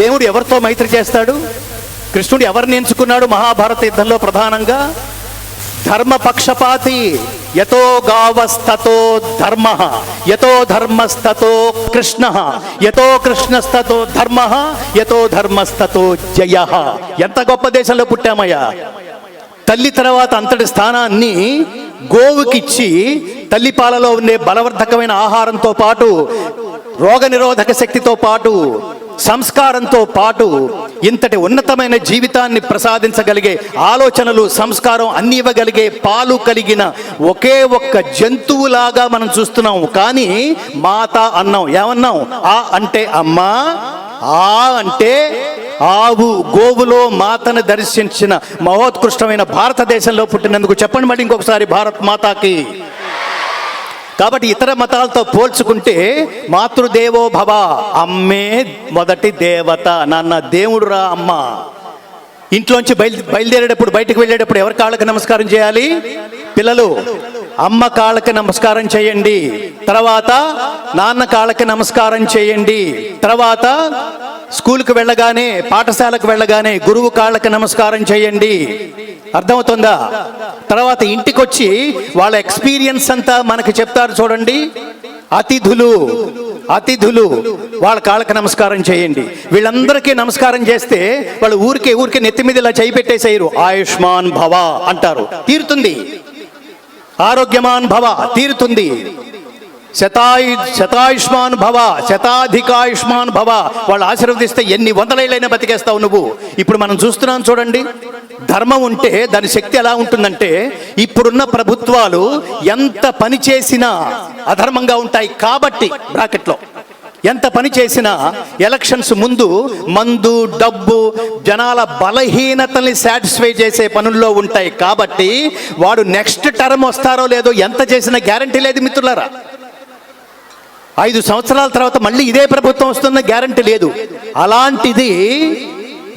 A: దేవుడు ఎవరితో మైత్రి చేస్తాడు? కృష్ణుడు ఎవరిని ఎంచుకున్నాడు మహాభారత యుద్ధంలో? ప్రధానంగా ధర్మపక్షపాతి. యతో గావస్తతో ధర్మ, యతో ధర్మస్తతో కృష్ణ, యతో కృష్ణస్తతో ధర్మ, యతో ధర్మస్తతో జయ. ఎంత గొప్ప దేశంలో పుట్టామయ్యా! తల్లి తర్వాత అంతటి స్థానాన్ని గోవుకిచ్చి తల్లి పాలలో ఉండే బలవర్ధకమైన ఆహారంతో పాటు, రోగనిరోధక శక్తితో పాటు, సంస్కారంతో పాటు ఇంతటి ఉన్నతమైన జీవితాన్ని ప్రసాదించగలిగే ఆలోచనలు, సంస్కారం అన్ని ఇవ్వగలిగే పాలు కలిగిన ఒకే ఒక్క జంతువులాగా మనం చూస్తున్నాం. కానీ మాత అన్నాం. ఏమన్నాం? ఆ అంటే అమ్మ, ఆ అంటే ఆవు. గోవులో మాతను దర్శించిన మహోత్కృష్టమైన భారతదేశంలో పుట్టినందుకు చెప్పండి మళ్ళీ ఇంకొకసారి, భారత్ మాతాకి. కాబట్టి ఇతర మతాలతో పోల్చుకుంటే మాతృదేవో భవ, అమ్మే మొదటి దేవత. నాన్న దేవుడు రా అమ్మ. ఇంట్లోంచి బయలుదేరేటప్పుడు, బయటకు వెళ్ళేటప్పుడు ఎవరి కాళ్ళకి నమస్కారం చేయాలి? పిల్లలు అమ్మ కాళ్ళకి నమస్కారం చేయండి, తర్వాత నాన్న కాళ్ళకి నమస్కారం చేయండి, తర్వాత స్కూల్కి వెళ్ళగానే, పాఠశాలకు వెళ్ళగానే గురువు కాళ్ళకి నమస్కారం చేయండి. అర్థమవుతుందా? తర్వాత ఇంటికి వచ్చి వాళ్ళ ఎక్స్పీరియన్స్ అంతా మనకి చెప్తారు చూడండి. అతిథులు వాళ్ళ కాళ్ళకి నమస్కారం చేయండి. వీళ్ళందరికీ నమస్కారం చేస్తే వాళ్ళు ఊరికే నెత్తి మీద ఇలా చేయి పెట్టేసేయరు. ఆయుష్మాన్ భవ అంటారు, తీరుతుంది. ఆరోగ్యమాన్ భవ, తీరుతుంది. శతాయుష్మాన్ భవ, శతాధికాయుష్మాన్ భవ. వాళ్ళు ఆశీర్వదిస్తే ఎన్ని వందలైనా బతికేస్తావు నువ్వు. ఇప్పుడు మనం చూస్తున్నాం చూడండి, ధర్మం ఉంటే దాని శక్తి ఎలా ఉంటుందంటే, ఇప్పుడున్న ప్రభుత్వాలు ఎంత పని చేసినా అధర్మంగా ఉంటాయి. కాబట్టి బ్రాకెట్లో ఎంత పని చేసినా ఎలక్షన్స్ ముందు మందు, డబ్బు, జనాల బలహీనతల్ని సాటిస్ఫై చేసే పనుల్లో ఉంటాయి. కాబట్టి వాడు నెక్స్ట్ టర్మ్ వస్తారో లేదో ఎంత చేసినా గ్యారంటీ లేదు మిత్రులారా. 5 సంవత్సరాల తర్వాత మళ్ళీ ఇదే ప్రభుత్వం వస్తున్న గ్యారంటీ లేదు. అలాంటిది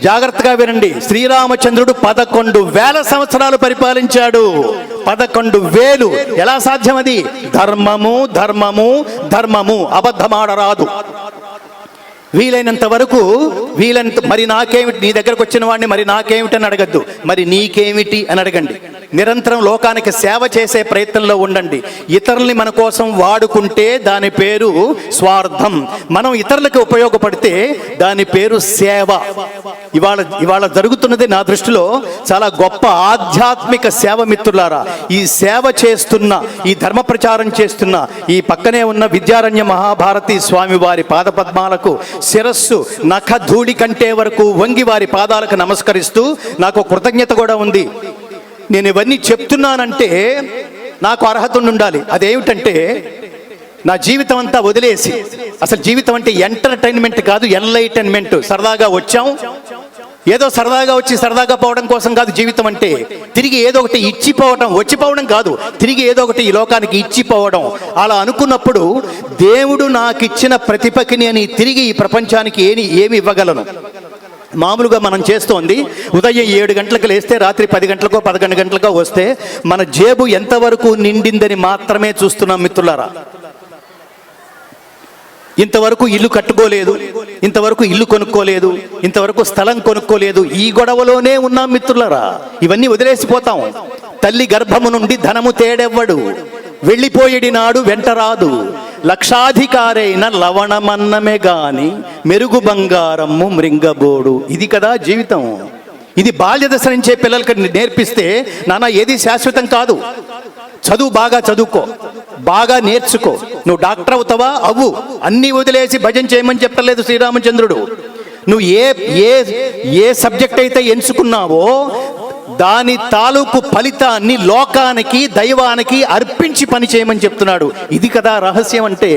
A: జాగ్రత్తగా వినండి, శ్రీరామచంద్రుడు 11,000 సంవత్సరాలు పరిపాలించాడు. 11,000. ఎలా సాధ్యం అది? ధర్మము ధర్మము ధర్మము, అబద్ధమాడరాదు. వీలైనంత వరకు మరి నాకేమిటి, నీ దగ్గరకు వచ్చిన వాడిని మరి నాకేమిటి అని అడగద్దు, మరి నీకేమిటి అని అడగండి. నిరంతరం లోకానికి సేవ చేసే ప్రయత్నంలో ఉండండి. ఇతరుల్ని మన కోసం వాడుకుంటే దాని పేరు స్వార్థం. మనం ఇతరులకు ఉపయోగపడితే దాని పేరు సేవ. ఇవాళ జరుగుతున్నది నా దృష్టిలో చాలా గొప్ప ఆధ్యాత్మిక సేవ మిత్రులారా. ఈ సేవ చేస్తున్న, ఈ ధర్మ ప్రచారం చేస్తున్న ఈ పక్కనే ఉన్న విద్యారణ్య మహాభారతి స్వామి వారి పాదపద్మాలకు శిరస్సు నఖ ధూళి కంటే వరకు వంగి వారి పాదాలకు నమస్కరిస్తూ నాకు కృతజ్ఞత కూడా ఉంది. నేను ఇవన్నీ చెప్తున్నానంటే నాకు అర్హత ఉండాలి. అదేమిటంటే, నా జీవితం అంతా వదిలేసి, అసలు జీవితం అంటే ఎంటర్టైన్మెంట్ కాదు, ఎన్లైటైన్మెంట్. సరదాగా వచ్చాం, ఏదో సరదాగా వచ్చి సరదాగా పోవడం కోసం కాదు జీవితం అంటే. తిరిగి ఏదో ఒకటి ఇచ్చిపోవడం, వచ్చిపోవడం కాదు, తిరిగి ఏదో ఒకటి ఈ లోకానికి ఇచ్చిపోవడం. అలా అనుకున్నప్పుడు దేవుడు నాకు ఇచ్చిన ప్రతిభకిని అని తిరిగి ఈ ప్రపంచానికి ఏమి ఇవ్వగలను? మామూలుగా మనం చేస్తోంది, ఉదయం 7 గంటలకు లేస్తే రాత్రి 10 గంటలకో 11 గంటలకో వస్తే మన జేబు ఎంతవరకు నిండిందని మాత్రమే చూస్తున్నాం మిత్రులారా. ఇంతవరకు ఇల్లు కట్టుకోలేదు, ఇంతవరకు ఇల్లు కొనుక్కోలేదు, ఇంతవరకు స్థలం కొనుక్కోలేదు, ఈ గొడవలోనే ఉన్నాం మిత్రులారా. ఇవన్నీ వదిలేసిపోతాం. తల్లి గర్భము నుండి ధనము తేడెవ్వడు, వెళ్ళిపోయేడి నాడు వెంటరాదు. లక్షాధికారైన లవణమన్నమే గాని మెరుగు బంగారము మృంగబోడు. ఇది కదా జీవితం. ఇది బాల్య దశ నుంచే పిల్లలకి నేర్పిస్తే, నాన్న ఏది శాశ్వతం కాదు, చదువు బాగా చదువుకో, బాగా నేర్చుకో, నువ్వు డాక్టర్ అవుతావా అవ్వు, అన్నీ వదిలేసి భజన చేయమని చెప్పలేదు శ్రీరామచంద్రుడు. నువ్వు ఏ సబ్జెక్ట్ అయితే ఎంచుకున్నావో దాని తాలూకు ఫలితాన్ని లోకానికి దైవానికి అర్పించి పని చేయమని చెప్తున్నాడు. ఇది కదా రహస్యం అంటే.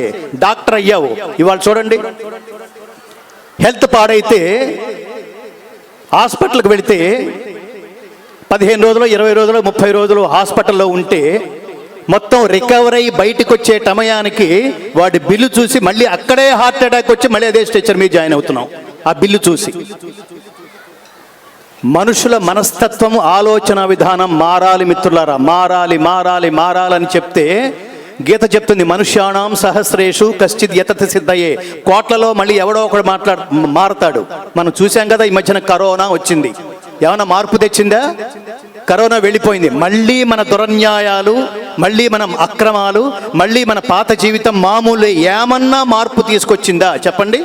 A: డాక్టర్ అయ్యావు, ఇవాళ చూడండి, హెల్త్ పాడైతే హాస్పిటల్కి వెళితే 15 రోజులు 20 రోజులు 30 రోజులు హాస్పిటల్లో ఉంటే మొత్తం రికవర్ అయ్యి బయటకు వచ్చే సమయానికి వాడి బిల్లు చూసి మళ్ళీ అక్కడే హార్ట్ అటాక్ వచ్చి మళ్ళీ అదే స్ట్రెచర్ మీద జాయిన్ అవుతున్నాం ఆ బిల్లు చూసి. మనుషుల మనస్తత్వం, ఆలోచన విధానం మారాలి మిత్రులారా, మారాలి మారాలి మారాలని చెప్తే గీత చెప్తుంది, మనుష్యాణం సహస్రేషు కశ్చిత్ యతతి సిద్ధయే. కోట్లలో మళ్ళీ ఎవడో ఒకడు మారతాడు. మనం చూసాం కదా, ఈ మధ్యన కరోనా వచ్చింది, ఏమైనా మార్పు తెచ్చిందా? కరోనా వెళ్ళిపోయింది. మళ్ళీ మన దురన్యాయాలు, మళ్ళీ మన అక్రమాలు, మళ్ళీ మన పాత జీవితం మామూలు ఏమన్నా మార్పు తీసుకొచ్చిందా చెప్పండి?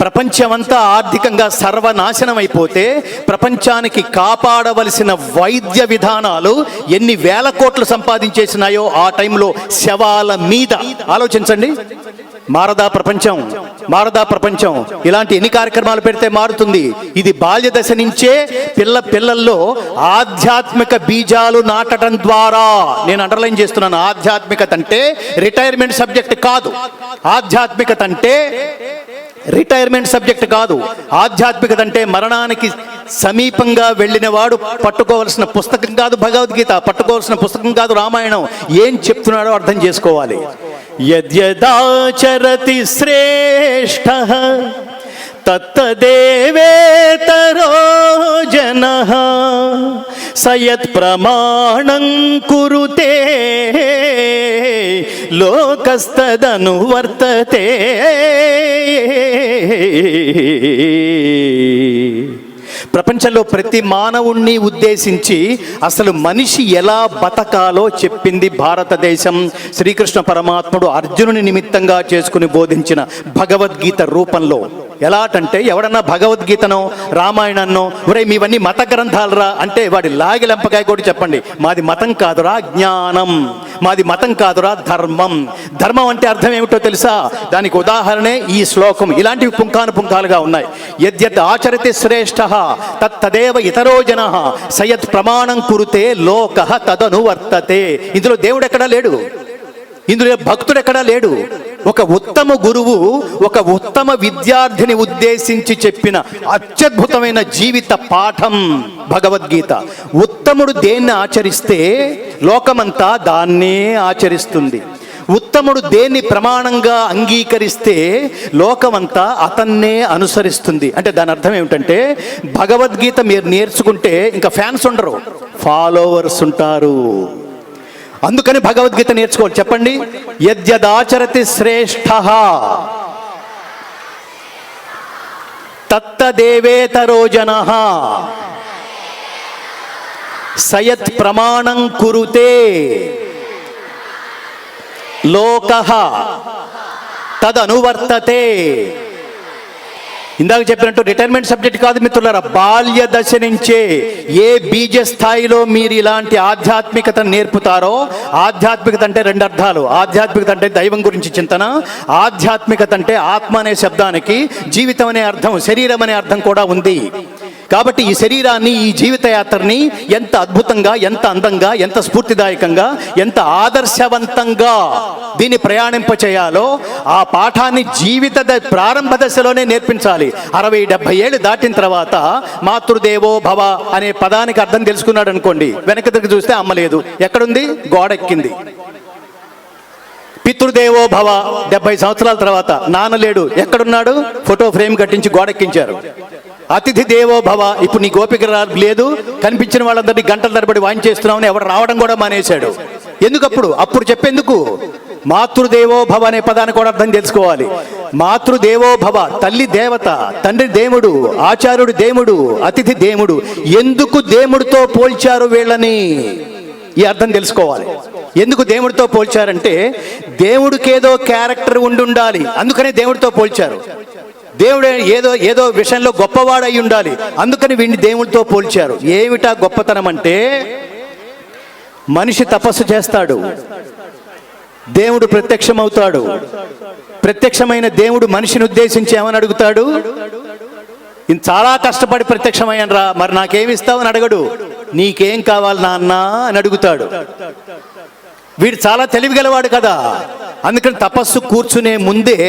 A: ప్రపంచమంతా ఆర్థికంగా సర్వనాశనం అయిపోతే ప్రపంచానికి కాపాడవలసిన వైద్య విధానాలు ఎన్ని వేల కోట్లు సంపాదించేసినాయో ఆ టైంలో శవాల మీద. ఆలోచించండి, మారదా ప్రపంచం? మారదా ప్రపంచం? ఇలాంటి ఎన్ని కార్యక్రమాలు పెడితే మారుతుంది? ఇది బాల్య దశ నుంచే పిల్లల్లో ఆధ్యాత్మిక బీజాలు నాటడం ద్వారా. నేను అండర్లైన్ చేస్తున్నాను, ఆధ్యాత్మికత అంటే రిటైర్మెంట్ సబ్జెక్ట్ కాదు. ఆధ్యాత్మికత అంటే రిటైర్మెంట్ సబ్జెక్ట్ కాదు. ఆధ్యాత్మికత అంటే మరణానికి సమీపంగా వెళ్ళిన వాడు పట్టుకోవాల్సిన పుస్తకం కాదు భగవద్గీత, పట్టుకోవాల్సిన పుస్తకం కాదు రామాయణం. ఏం చెప్తున్నాడో అర్థం చేసుకోవాలి. యద్యదాచరతి శ్రేష్ఠః తత్తదేవేతరో జనః సయత్ ప్రమాణం కురుతే లోకస్తదనువర్తతే. ప్రపంచంలో ప్రతి మానవుణ్ణి ఉద్దేశించి అసలు మనిషి ఎలా బతకాలో చెప్పింది భారతదేశం. శ్రీకృష్ణ పరమాత్ముడు అర్జునుని నిమిత్తంగా చేసుకుని బోధించిన భగవద్గీత రూపంలో. ఎలాంటే ఎవడన్నా భగవద్గీతనో రామాయణన్నో ఒరే మీవన్నీ మత గ్రంథాలరా అంటే వాడి లాగి లెంపకాయ కూడా చెప్పండి, మాది మతం కాదురా జ్ఞానం, మాది మతం కాదురా ధర్మం. ధర్మం అంటే అర్థం ఏమిటో తెలుసా? దానికి ఉదాహరణే ఈ శ్లోకం. ఇలాంటివి పుంఖాను పుంఖాలుగా ఉన్నాయి. యద్యత్ ఆచరతి శ్రేష్ఠః తత్తదేవ ఇతరో జనః సయత్ ప్రమాణం కురుతే లోకః తదనువర్తతే. ఇందులో దేవుడు ఎక్కడా లేడు, ఇందులో భక్తుడు ఎక్కడా లేడు. ఒక ఉత్తమ గురువు ఒక ఉత్తమ విద్యార్థిని ఉద్దేశించి చెప్పిన అత్యద్భుతమైన జీవిత పాఠం భగవద్గీత. ఉత్తముడు దేన్ని ఆచరిస్తే లోకమంతా దాన్నే ఆచరిస్తుంది. ఉత్తముడు దేన్ని ప్రమాణంగా అంగీకరిస్తే లోకమంతా అతన్నే అనుసరిస్తుంది. అంటే దాని అర్థం ఏమిటంటే భగవద్గీత మీరు నేర్చుకుంటే ఇంకా ఫ్యాన్స్ ఉండరు, ఫాలోవర్స్ ఉంటారు. అందుకని భగవద్గీత నేర్చుకోవాలి. చెప్పండి, యద్యదాచరతి శ్రేష్ఠః తత్తదేవేతరో జనః సయత్ ప్రమాణం కురుతే లోకః తదనువర్తతే. ఇందాక చెప్పినట్టు రిటైర్మెంట్ సబ్జెక్ట్ కాదు మిత్రులారా. బాల్య దశ నుంచే ఏ బీజ స్థాయిలో మీరు ఇలాంటి ఆధ్యాత్మికతను నేర్పుతారో, ఆధ్యాత్మికత అంటే రెండు అర్థాలు. ఆధ్యాత్మికత అంటే దైవం గురించి చింతన, ఆధ్యాత్మికత అంటే ఆత్మ అనే శబ్దానికి జీవితం అనే అర్థం, శరీరం అనే అర్థం కూడా ఉంది. కాబట్టి ఈ శరీరాన్ని, ఈ జీవిత యాత్రని ఎంత అద్భుతంగా, ఎంత అందంగా, ఎంత స్ఫూర్తిదాయకంగా, ఎంత ఆదర్శవంతంగా దీన్ని ప్రయాణింపచేయాలో ఆ పాఠాన్ని జీవిత ప్రారంభ దశలోనే నేర్పించాలి. 60-70 ఏళ్ళు దాటిన తర్వాత మాతృదేవో భవ అనే పదానికి అర్థం తెలుసుకున్నాడు అనుకోండి, వెనక తిరిగి చూస్తే అమ్మ లేదు, ఎక్కడుంది? గోడెక్కింది. పితృదేవో భవ 70 సంవత్సరాల తర్వాత నాన్న లేడు, ఎక్కడున్నాడు? ఫోటో ఫ్రేమ్ కట్టించి గోడెక్కించారు. అతిథి దేవో భవ, ఇప్పుడు నీ గోపిక లేదు, కనిపించిన వాళ్ళందరినీ గంటల తరబడి వాయించేస్తున్నామని ఎవరు రావడం కూడా మానేశాడు. ఎందుకప్పుడు? అప్పుడు చెప్పేందుకు? మాతృదేవో భవ అనే పదాన్ని కూడా అర్థం తెలుసుకోవాలి. మాతృదేవో భవ, తల్లి దేవత, తండ్రి దేవుడు, ఆచార్యుడు దేవుడు, అతిథి దేవుడు. ఎందుకు దేవుడితో పోల్చారు వీళ్ళని? ఈ అర్థం తెలుసుకోవాలి. ఎందుకు దేవుడితో పోల్చారంటే దేవుడికేదో క్యారెక్టర్ ఉండాలి, అందుకనే దేవుడితో పోల్చారు. దేవుడు ఏదో విషయంలో గొప్పవాడు అయి ఉండాలి, అందుకని వీడిని దేవుడితో పోల్చారు. ఏమిటా గొప్పతనం అంటే మనిషి తపస్సు చేస్తాడు, దేవుడు ప్రత్యక్షమవుతాడు. ప్రత్యక్షమైన దేవుడు మనిషిని ఉద్దేశించి ఏమని అడుగుతాడు? చాలా కష్టపడి ప్రత్యక్షమయ్యాను రా, మరి నాకేమి ఇస్తావు అని అడగడు. నీకేం కావాలి నాన్న అని అడుగుతాడు. వీడు చాలా తెలివిగలవాడు కదా, అందుకని తపస్సు కూర్చునే ముందే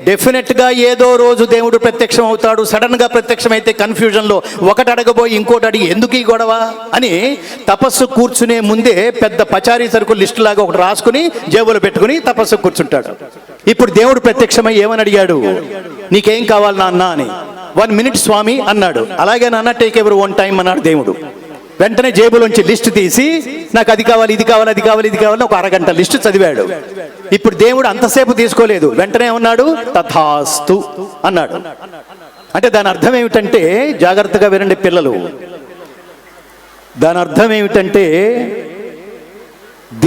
A: డెఫినెట్గా ఏదో రోజు దేవుడు ప్రత్యక్షం అవుతాడు. సడన్గా ప్రత్యక్షమైతే కన్ఫ్యూజన్లో ఒకటి అడగబోయి ఇంకోటి అడిగి ఎందుకు ఈ గొడవ అని తపస్సు కూర్చునే ముందే పెద్ద పచారీ సరుకు లిస్టు లాగా ఒకటి రాసుకుని జేబులో పెట్టుకుని తపస్సు కూర్చుంటాడు. ఇప్పుడు దేవుడు ప్రత్యక్షమై ఏమని అడిగాడు, నీకేం కావాలి నాన్న అని. 1 minute స్వామి అన్నాడు. అలాగే నాన్న, టేక్ ఎవర్ 1 time అన్నాడు దేవుడు. వెంటనే జేబులోంచి లిస్టు తీసి నాకు అది కావాలి, ఇది కావాలి, అది కావాలి, ఇది కావాలి, ఒక అరగంట లిస్టు చదివాడు. ఇప్పుడు దేవుడు అంతసేపు తీసుకోలేదు, వెంటనే ఉన్నాడు, తథాస్తు అన్నాడు. అంటే దాని అర్థం ఏమిటంటే, జాగ్రత్తగా వినండి పిల్లలు, దాని అర్థం ఏమిటంటే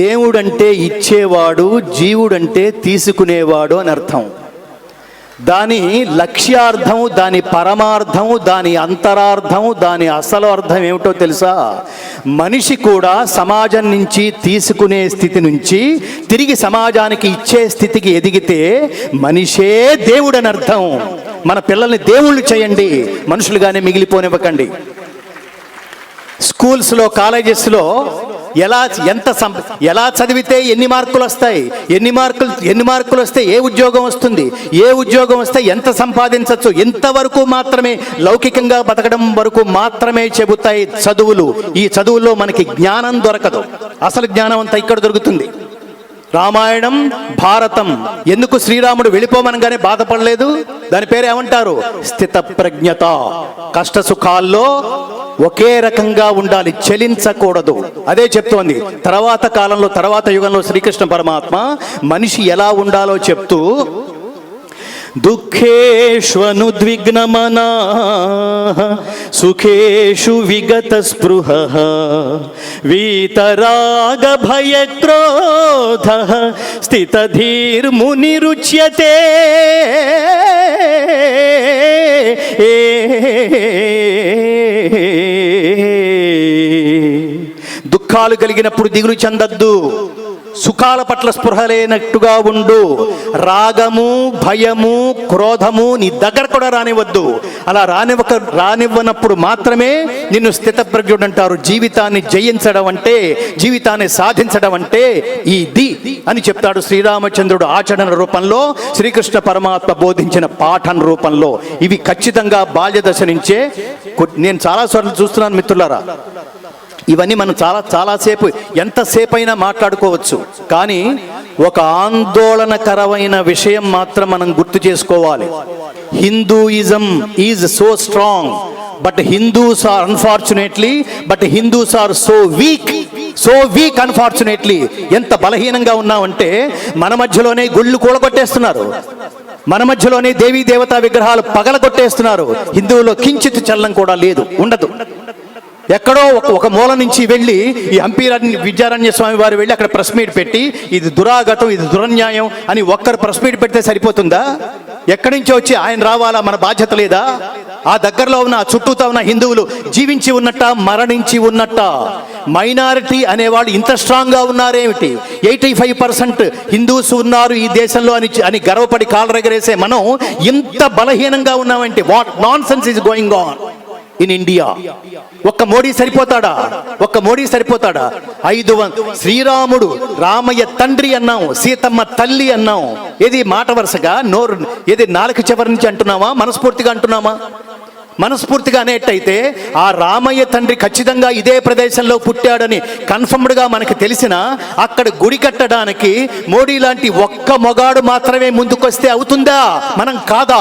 A: దేవుడంటే ఇచ్చేవాడు, జీవుడంటే తీసుకునేవాడు అని అర్థం. దాని లక్ష్యార్థం, దాని పరమార్థం, దాని అంతరార్థం, దాని అసలు అర్థం ఏమిటో తెలుసా? మనిషి కూడా సమాజం నుంచి తీసుకునే స్థితి నుంచి తిరిగి సమాజానికి ఇచ్చే స్థితికి ఎదిగితే మనిషే దేవుడు అని అర్థం. మన పిల్లల్ని దేవుళ్ళు చేయండి, మనుషులుగానే మిగిలిపోనివ్వకండి. స్కూల్స్లో, కాలేజెస్లో ఎలా చదివితే ఎన్ని మార్కులు వస్తాయి, ఎన్ని మార్కులు వస్తే ఏ ఉద్యోగం వస్తుంది, ఏ ఉద్యోగం వస్తే ఎంత సంపాదించవచ్చు, ఇంతవరకు మాత్రమే, లౌకికంగా బతకడం వరకు మాత్రమే చెబుతాయి చదువులు. ఈ చదువుల్లో మనకి జ్ఞానం దొరకదు. అసలు జ్ఞానం అంతా ఇక్కడ దొరుకుతుంది. రామాయణం, భారతం. ఎందుకు శ్రీరాముడు వెళ్ళిపోమనగానే బాధపడలేదు? దాని పేరు ఏమంటారు? స్థిత ప్రజ్ఞత. కష్ట సుఖాల్లో ఒకే రకంగా ఉండాలి, చలించకూడదు. అదే చెప్తోంది. తర్వాత కాలంలో, తర్వాత యుగంలో శ్రీకృష్ణ పరమాత్మ మనిషి ఎలా ఉండాలో చెప్తూ, దుఃఖేష్వనుద్విగ్నమనాః సుఖేషు విగత స్పృహః వీతరాగ భయక్రోధః స్థితధీర్మునిరుచ్యతే. దుఃఖాలు కలిగినప్పుడు దిగులు చెందద్దు, సుఖాల పట్ల స్పృహ లేనట్టుగా ఉండు. రాగము, భయము, క్రోధము నీ దగ్గర కూడా రానివద్దు. అలా రానివ్వనప్పుడు మాత్రమే నిన్ను స్థితప్రజ్ఞుడు అంటారు. జీవితాన్ని జయించడం అంటే, జీవితాన్ని సాధించడం అంటే ఇది అని చెప్తాడు శ్రీరామచంద్రుడు ఆచరణ రూపంలో, శ్రీకృష్ణ పరమాత్మ బోధించిన పాఠం రూపంలో. ఇవి ఖచ్చితంగా బాల్య దశ నుంచే. నేను చాలాసార్లు చూస్తున్నాను మిత్రులారా, ఇవన్నీ మనం చాలాసేపు, ఎంతసేపు అయినా మాట్లాడుకోవచ్చు. కానీ ఒక ఆందోళనకరమైన విషయం మాత్రం మనం గుర్తు చేసుకోవాలి. Hinduism is so strong, but Hindus are so weak unfortunately. ఎంత బలహీనంగా ఉన్నామంటే, మన మధ్యలోనే గుళ్ళు కూలగొట్టేస్తున్నారు, మన మధ్యలోనే దేవీ దేవతా విగ్రహాలు పగలగొట్టేస్తున్నారు. హిందువులో కించిత్ చలనం కూడా లేదు, ఉండదు. ఎక్కడో ఒక మూల నుంచి వెళ్ళి ఈ హంపి విద్యారణ్య స్వామి వారు వెళ్ళి అక్కడ ప్రెస్ మీట్ పెట్టి ఇది దురాగతం, ఇది దురన్యాయం అని ఒక్కరు ప్రెస్ మీట్ పెడితే సరిపోతుందా? ఎక్కడి నుంచి వచ్చి ఆయన రావాలా? మన బాధ్యత లేదా? ఆ దగ్గరలో ఉన్న, చుట్టూతో ఉన్న హిందువులు జీవించి ఉన్నట్ట, మరణించి ఉన్నట్ట? మైనారిటీ అనేవాళ్ళు ఇంత స్ట్రాంగ్గా ఉన్నారేమిటి? 85% హిందూస్ ఉన్నారు ఈ దేశంలో అని గర్వపడి కాలరెగరేసే మనం ఇంత బలహీనంగా ఉన్నామంటే what non sense is going on in India? ఒక్క మోడీ సరిపోతాడా? 500 శ్రీరాముడు రామయ్య తండ్రి అన్నాం, సీతమ్మ తల్లి అన్నాం. ఏది మాట వరుసగా ఏది నాలుక చివరి నుంచి అంటున్నామా, మనస్ఫూర్తిగా అంటున్నామా? మనస్ఫూర్తిగా అనేట్టయితే ఆ రామయ్య తండ్రి ఖచ్చితంగా ఇదే ప్రదేశంలో పుట్టాడని కన్ఫర్మ్డ్గా మనకు తెలిసినా అక్కడ గుడి కట్టడానికి మోడీ లాంటి ఒక్క మొగాడు మాత్రమే ముందుకొస్తే అవుతుందా? మనం కాదా?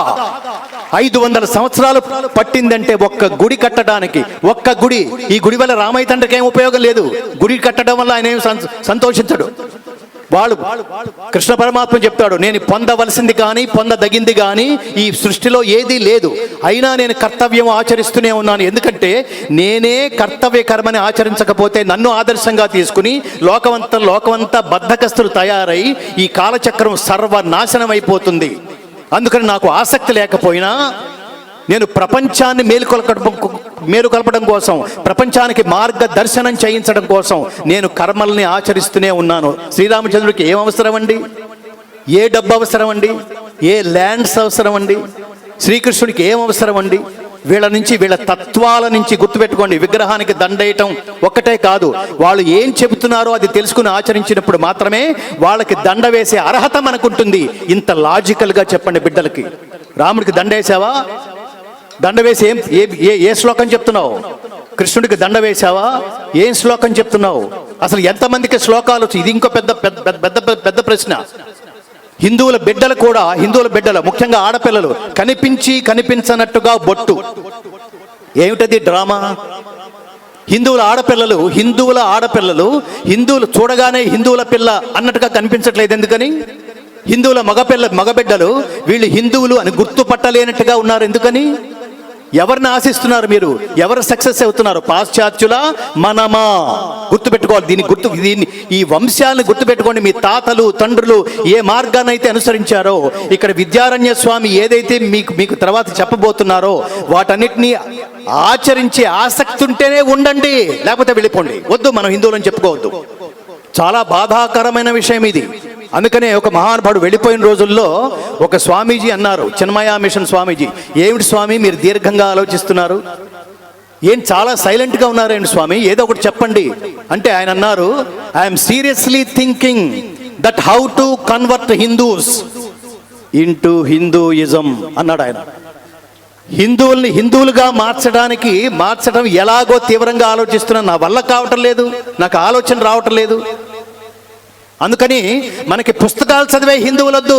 A: 500 సంవత్సరాలు పట్టిందంటే ఒక్క గుడి కట్టడానికి. ఒక్క గుడి. ఈ గుడి వల్ల రామయ్య తండ్రికి ఏం ఉపయోగం లేదు. గుడి కట్టడం వల్ల ఆయన ఏం సంతోషించడు. కృష్ణ పరమాత్మ చెప్తాడు, నేను పొందవలసింది కానీ పొందదగింది కానీ ఈ సృష్టిలో ఏదీ లేదు, అయినా నేను కర్తవ్యం ఆచరిస్తూనే ఉన్నాను. ఎందుకంటే నేనే కర్తవ్య కర్మని ఆచరించకపోతే నన్ను ఆదర్శంగా తీసుకుని లోకమంతా బద్ధకస్తులు తయారై ఈ కాలచక్రం సర్వనాశనం అయిపోతుంది. అందుకని నాకు ఆసక్తి లేకపోయినా నేను ప్రపంచాన్ని మేలుకొల్పడం కోసం, ప్రపంచానికి మార్గదర్శనం చేయించడం కోసం నేను కర్మల్ని ఆచరిస్తూనే ఉన్నాను. శ్రీరామచంద్రుడికి ఏం అవసరం అండి? ఏ డబ్బు అవసరం అండి? ఏ ల్యాండ్స్ అవసరం అండి? శ్రీకృష్ణుడికి ఏం అవసరం అండి? వీళ్ళ నుంచి, వీళ్ళ తత్వాల నుంచి గుర్తుపెట్టుకోండి. విగ్రహానికి దండేయటం ఒక్కటే కాదు, వాళ్ళు ఏం చెబుతున్నారో అది తెలుసుకుని ఆచరించినప్పుడు మాత్రమే వాళ్ళకి దండ వేసే అర్హత మనకుంటుంది. ఇంత లాజికల్గా చెప్పండి బిడ్డలకి. రాముడికి దండ వేసావా? దండ వేసి ఏ శ్లోకం చెప్తున్నావు? కృష్ణుడికి దండ వేశావా? ఏం శ్లోకం చెప్తున్నావు? అసలు ఎంతమందికి శ్లోకాలు? ఇది ఇంకో పెద్ద పెద్ద పెద్ద పెద్ద ప్రశ్న. హిందువుల బిడ్డలు కూడా, హిందువుల బిడ్డలు ముఖ్యంగా ఆడపిల్లలు కనిపించి కనిపించనట్టుగా బొట్టు. ఏమిటది డ్రామా? హిందువుల ఆడపిల్లలు హిందువులు చూడగానే హిందువుల పిల్ల అన్నట్టుగా కనిపించట్లేదు. ఎందుకని? హిందువుల మగబిడ్డలు వీళ్ళు హిందువులు అని గుర్తుపట్టలేనట్టుగా ఉన్నారు. ఎందుకని? ఎవరిని ఆశిస్తున్నారు మీరు? ఎవరు సక్సెస్ అవుతున్నారు? పాశ్చాత్యుల మనమా? గుర్తుపెట్టుకోవాలి. దీన్ని ఈ వంశాలను గుర్తుపెట్టుకోండి. మీ తాతలు తండ్రులు ఏ మార్గాన్ని అయితే అనుసరించారో, ఇక్కడ విద్యారణ్య స్వామి ఏదైతే మీకు తర్వాత చెప్పబోతున్నారో వాటన్నిటినీ ఆచరించే ఆసక్తి ఉంటేనే ఉండండి, లేకపోతే వెళ్ళిపోండి. వద్దు, మనం హిందువులని చెప్పుకోవద్దు. చాలా బాధాకరమైన విషయం ఇది. అందుకనే ఒక మహానుభావుడు వెళ్ళిపోయిన రోజుల్లో ఒక స్వామీజీ అన్నారు, చిన్మయ మిషన్ స్వామీజీ, ఏమిటి స్వామి మీరు దీర్ఘంగా ఆలోచిస్తున్నారు? ఏం చాలా సైలెంట్గా ఉన్నారేంటి స్వామి? ఏదో ఒకటి చెప్పండి అంటే ఆయన అన్నారు, I'm seriously thinking that how to convert Hindus into Hinduism అన్నాడు ఆయన. హిందువుల్ని హిందువులుగా మార్చడం ఎలాగో తీవ్రంగా ఆలోచిస్తున్నాను. నా వల్ల కావటం లేదు, నాకు ఆలోచన రావటం లేదు. అందుకని మనకి పుస్తకాలు చదివే హిందువులొద్దు.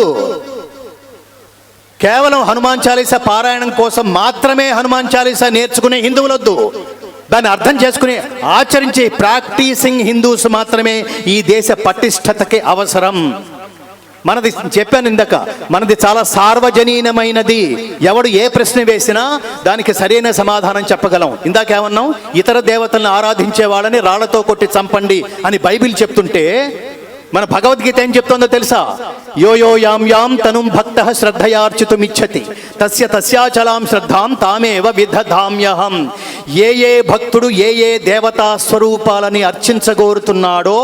A: కేవలం హనుమాన్ చాలీసా పారాయణం కోసం మాత్రమే హనుమాన్ చాలీసా నేర్చుకునే హిందువులొద్దు. దాన్ని అర్థం చేసుకుని ఆచరించే ప్రాక్టీసింగ్ హిందూస్ మాత్రమే ఈ దేశ పటిష్టతకి అవసరం. మనది చెప్పాను ఇందాక, మనది చాలా సార్వజనీనమైనది. ఎవడు ఏ ప్రశ్న వేసినా దానికి సరైన సమాధానం చెప్పగలం. ఇందాకేమన్నాం? ఇతర దేవతలను ఆరాధించే వాళ్ళని రాళ్లతో కొట్టి చంపండి అని బైబిల్ చెప్తుంటే మన భగవద్గీత ఏం చెప్తుందో తెలుసా? యో యో యాం యాం తనుం భక్తః శ్రద్ధయార్చితుమిచ్చతి తస్యాచలాం శ్రద్ధాం తామేవ విదధామ్యహం. ఏ భక్తుడు ఏ దేవతా స్వరూపాలని అర్చించగోరుతున్నాడో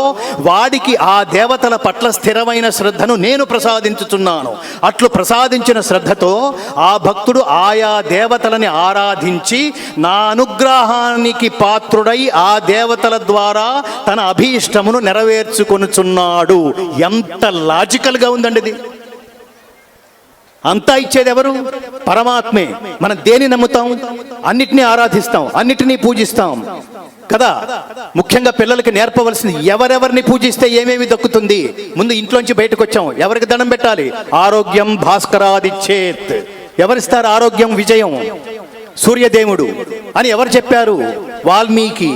A: వాడికి ఆ దేవతల పట్ల స్థిరమైన శ్రద్ధను నేను ప్రసాదించుతున్నాను. అట్లు ప్రసాదించిన శ్రద్ధతో ఆ భక్తుడు ఆయా దేవతలని ఆరాధించి నా అనుగ్రహానికి పాత్రుడై ఆ దేవతల ద్వారా తన అభీష్టమును నెరవేర్చుకొనుచున్నాడు. ఎంత లాజికల్ గా ఉందండి ఇది. అంతా ఇచ్చేది ఎవరు? పరమాత్మే. మనం దేని నమ్ముతాం? అన్నిటినీ ఆరాధిస్తాం, అన్నిటినీ పూజిస్తాం కదా. ముఖ్యంగా పిల్లలకి నేర్పవలసింది, ఎవరెవరిని పూజిస్తే ఏమేమి దక్కుతుంది. ముందు ఇంట్లోంచి బయటకు వచ్చాం, ఎవరికి దండం పెట్టాలి? ఆరోగ్యం భాస్కరాదిచ్చేత్. ఎవరిస్తారు ఆరోగ్యం? విజయం సూర్యదేవుడు అని ఎవరు చెప్పారు? వాల్మీకి.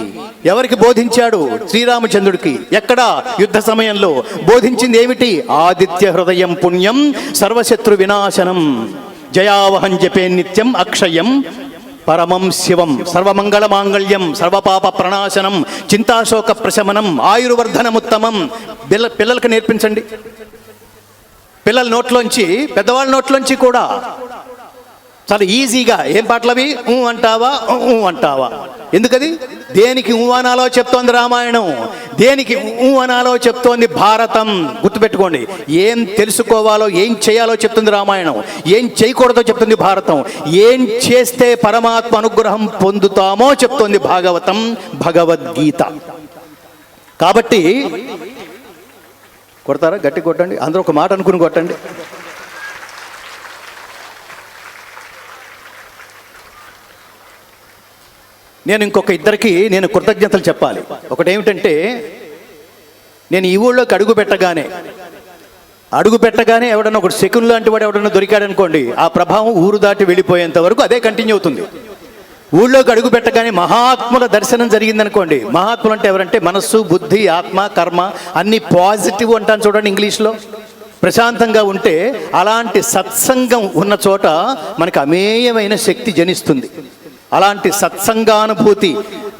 A: ఎవరికి బోధించాడు? శ్రీరామచంద్రుడికి. ఎక్కడ? యుద్ధ సమయంలో. బోధించింది ఏమిటి? ఆదిత్య హృదయం పుణ్యం సర్వశత్రు వినాశనం జయావహం జపే నిత్యం అక్షయం పరమం శివం సర్వమంగళ మాంగళ్యం సర్వపాప ప్రణాశనం చింతాశోక ప్రశమనం ఆయుర్వర్ధనముత్తమం. పిల్లలకు నేర్పించండి. పిల్లల నోట్లోంచి, పెద్దవాళ్ళ నోట్లోంచి కూడా చాలా ఈజీగా ఏం పాటలవి? అంటావా? ఎందుకది? దేనికి అనాలో చెప్తోంది రామాయణం, దేనికి అనాలో చెప్తోంది భారతం. గుర్తుపెట్టుకోండి. ఏం తెలుసుకోవాలో, ఏం చేయాలో చెప్తుంది రామాయణం, ఏం చేయకూడదో చెప్తుంది భారతం, ఏం చేస్తే పరమాత్మ అనుగ్రహం పొందుతామో చెప్తోంది భాగవతం, భగవద్గీత. కాబట్టి కొడతారా? గట్టి కొట్టండి. అందరూ ఒక మాట అనుకుని కొట్టండి. నేను ఇంకొక ఇద్దరికి నేను కృతజ్ఞతలు చెప్పాలి. ఒకటేమిటంటే, నేను ఈ ఊళ్ళోకి అడుగు పెట్టగానే ఎవడన్నా ఒకటి శకున్ లాంటి వాడు ఎవడన్నా దొరికాడనుకోండి, ఆ ప్రభావం ఊరు దాటి వెళ్ళిపోయేంత వరకు అదే కంటిన్యూ అవుతుంది. ఊళ్ళోకి అడుగు పెట్టగానే మహాత్ముల దర్శనం జరిగిందనుకోండి. మహాత్ములు అంటే ఎవరంటే మనస్సు, బుద్ధి, ఆత్మ, కర్మ అన్ని పాజిటివ్ అంటాను చూడండి ఇంగ్లీష్లో. ప్రశాంతంగా ఉంటే అలాంటి సత్సంగం ఉన్న చోట మనకు అమేయమైన శక్తి జనిస్తుంది. అలాంటి సత్సంగానుభూతి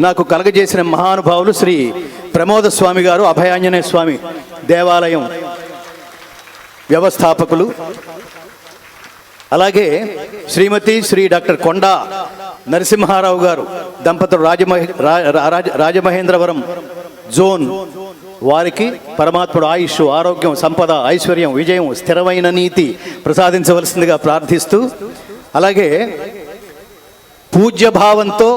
A: నాకు కలగజేసిన మహానుభావులు శ్రీ ప్రమోద స్వామి గారు, అభయాంజనేయ స్వామి దేవాలయం వ్యవస్థాపకులు. అలాగే శ్రీ డాక్టర్ కొండా నరసింహారావు గారు దంపతులు రాజమహేంద్రవరం జోన్. వారికి పరమాత్ముడు ఆయుష్, ఆరోగ్యం, సంపద, ఐశ్వర్యం, విజయం, స్థిరమైన నీతి ప్రసాదించవలసిందిగా ప్రార్థిస్తూ, అలాగే పూజ్య భావంతో,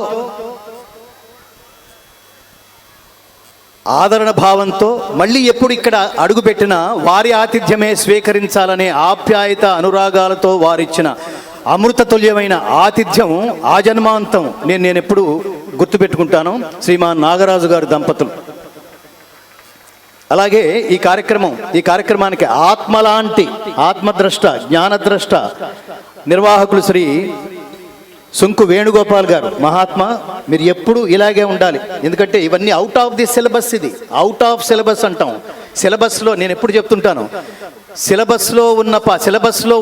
A: ఆదరణ భావంతో మళ్ళీ ఎప్పుడు ఇక్కడ అడుగుపెట్టినా వారి ఆతిథ్యమే స్వీకరించాలనే ఆప్యాయత అనురాగాలతో వారిచ్చిన అమృతతుల్యమైన ఆతిథ్యం ఆజన్మాంతం నేను ఎప్పుడు గుర్తుపెట్టుకుంటాను. శ్రీమాన్ నాగరాజు గారు దంపతులు. అలాగే ఈ కార్యక్రమానికి ఆత్మలాంటి ఆత్మద్రష్ట, జ్ఞానద్రష్ట నిర్వాహకులు శ్రీ సుంకు వేణుగోపాల్ గారు. మహాత్మా, మీరు ఎప్పుడు ఇలాగే ఉండాలి. ఎందుకంటే ఇవన్నీ అవుట్ ఆఫ్ ది సిలబస్. ఇది అవుట్ ఆఫ్ సిలబస్ అంటాం. సిలబస్లో నేను ఎప్పుడు చెప్తుంటాను, సిలబస్లో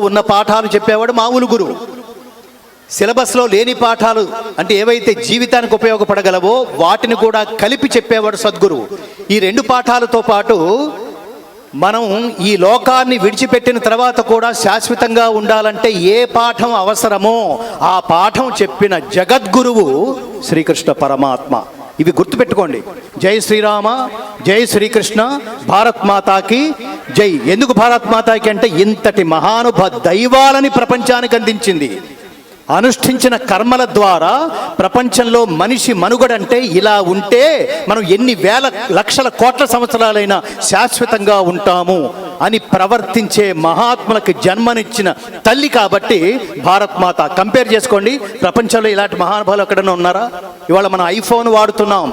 A: ఉన్న పాఠాలు చెప్పేవాడు మామూలు గురువు. సిలబస్లో లేని పాఠాలు అంటే ఏవైతే జీవితానికి ఉపయోగపడగలవో వాటిని కూడా కలిపి చెప్పేవాడు సద్గురువు. ఈ రెండు పాఠాలతో పాటు మనం ఈ లోకాన్ని విడిచిపెట్టిన తర్వాత కూడా శాశ్వతంగా ఉండాలంటే ఏ పాఠం అవసరమో ఆ పాఠం చెప్పిన జగద్గురువు శ్రీకృష్ణ పరమాత్మ. ఇవి గుర్తుపెట్టుకోండి. జై శ్రీరామ, జై శ్రీకృష్ణ, భారత్ మాతాకి జై. ఎందుకు భారత్ మాతాకి అంటే ఇంతటి మహానుభావ దైవాలని ప్రపంచానికి అందించింది. అనుష్ఠించిన కర్మల ద్వారా ప్రపంచంలో మనిషి మనుగడంటే ఇలా ఉంటే మనం ఎన్ని వేల లక్షల కోట్ల సంవత్సరాలైనా శాశ్వతంగా ఉంటాము అని ప్రవర్తించే మహాత్ములకి జన్మనిచ్చిన తల్లి కాబట్టి భారత్ మాత. కంపేర్ చేసుకోండి, ప్రపంచంలో ఇలాంటి మహానుభావులు ఎక్కడైనా ఉన్నారా? ఇవాళ మనం ఐఫోన్ వాడుతున్నాం.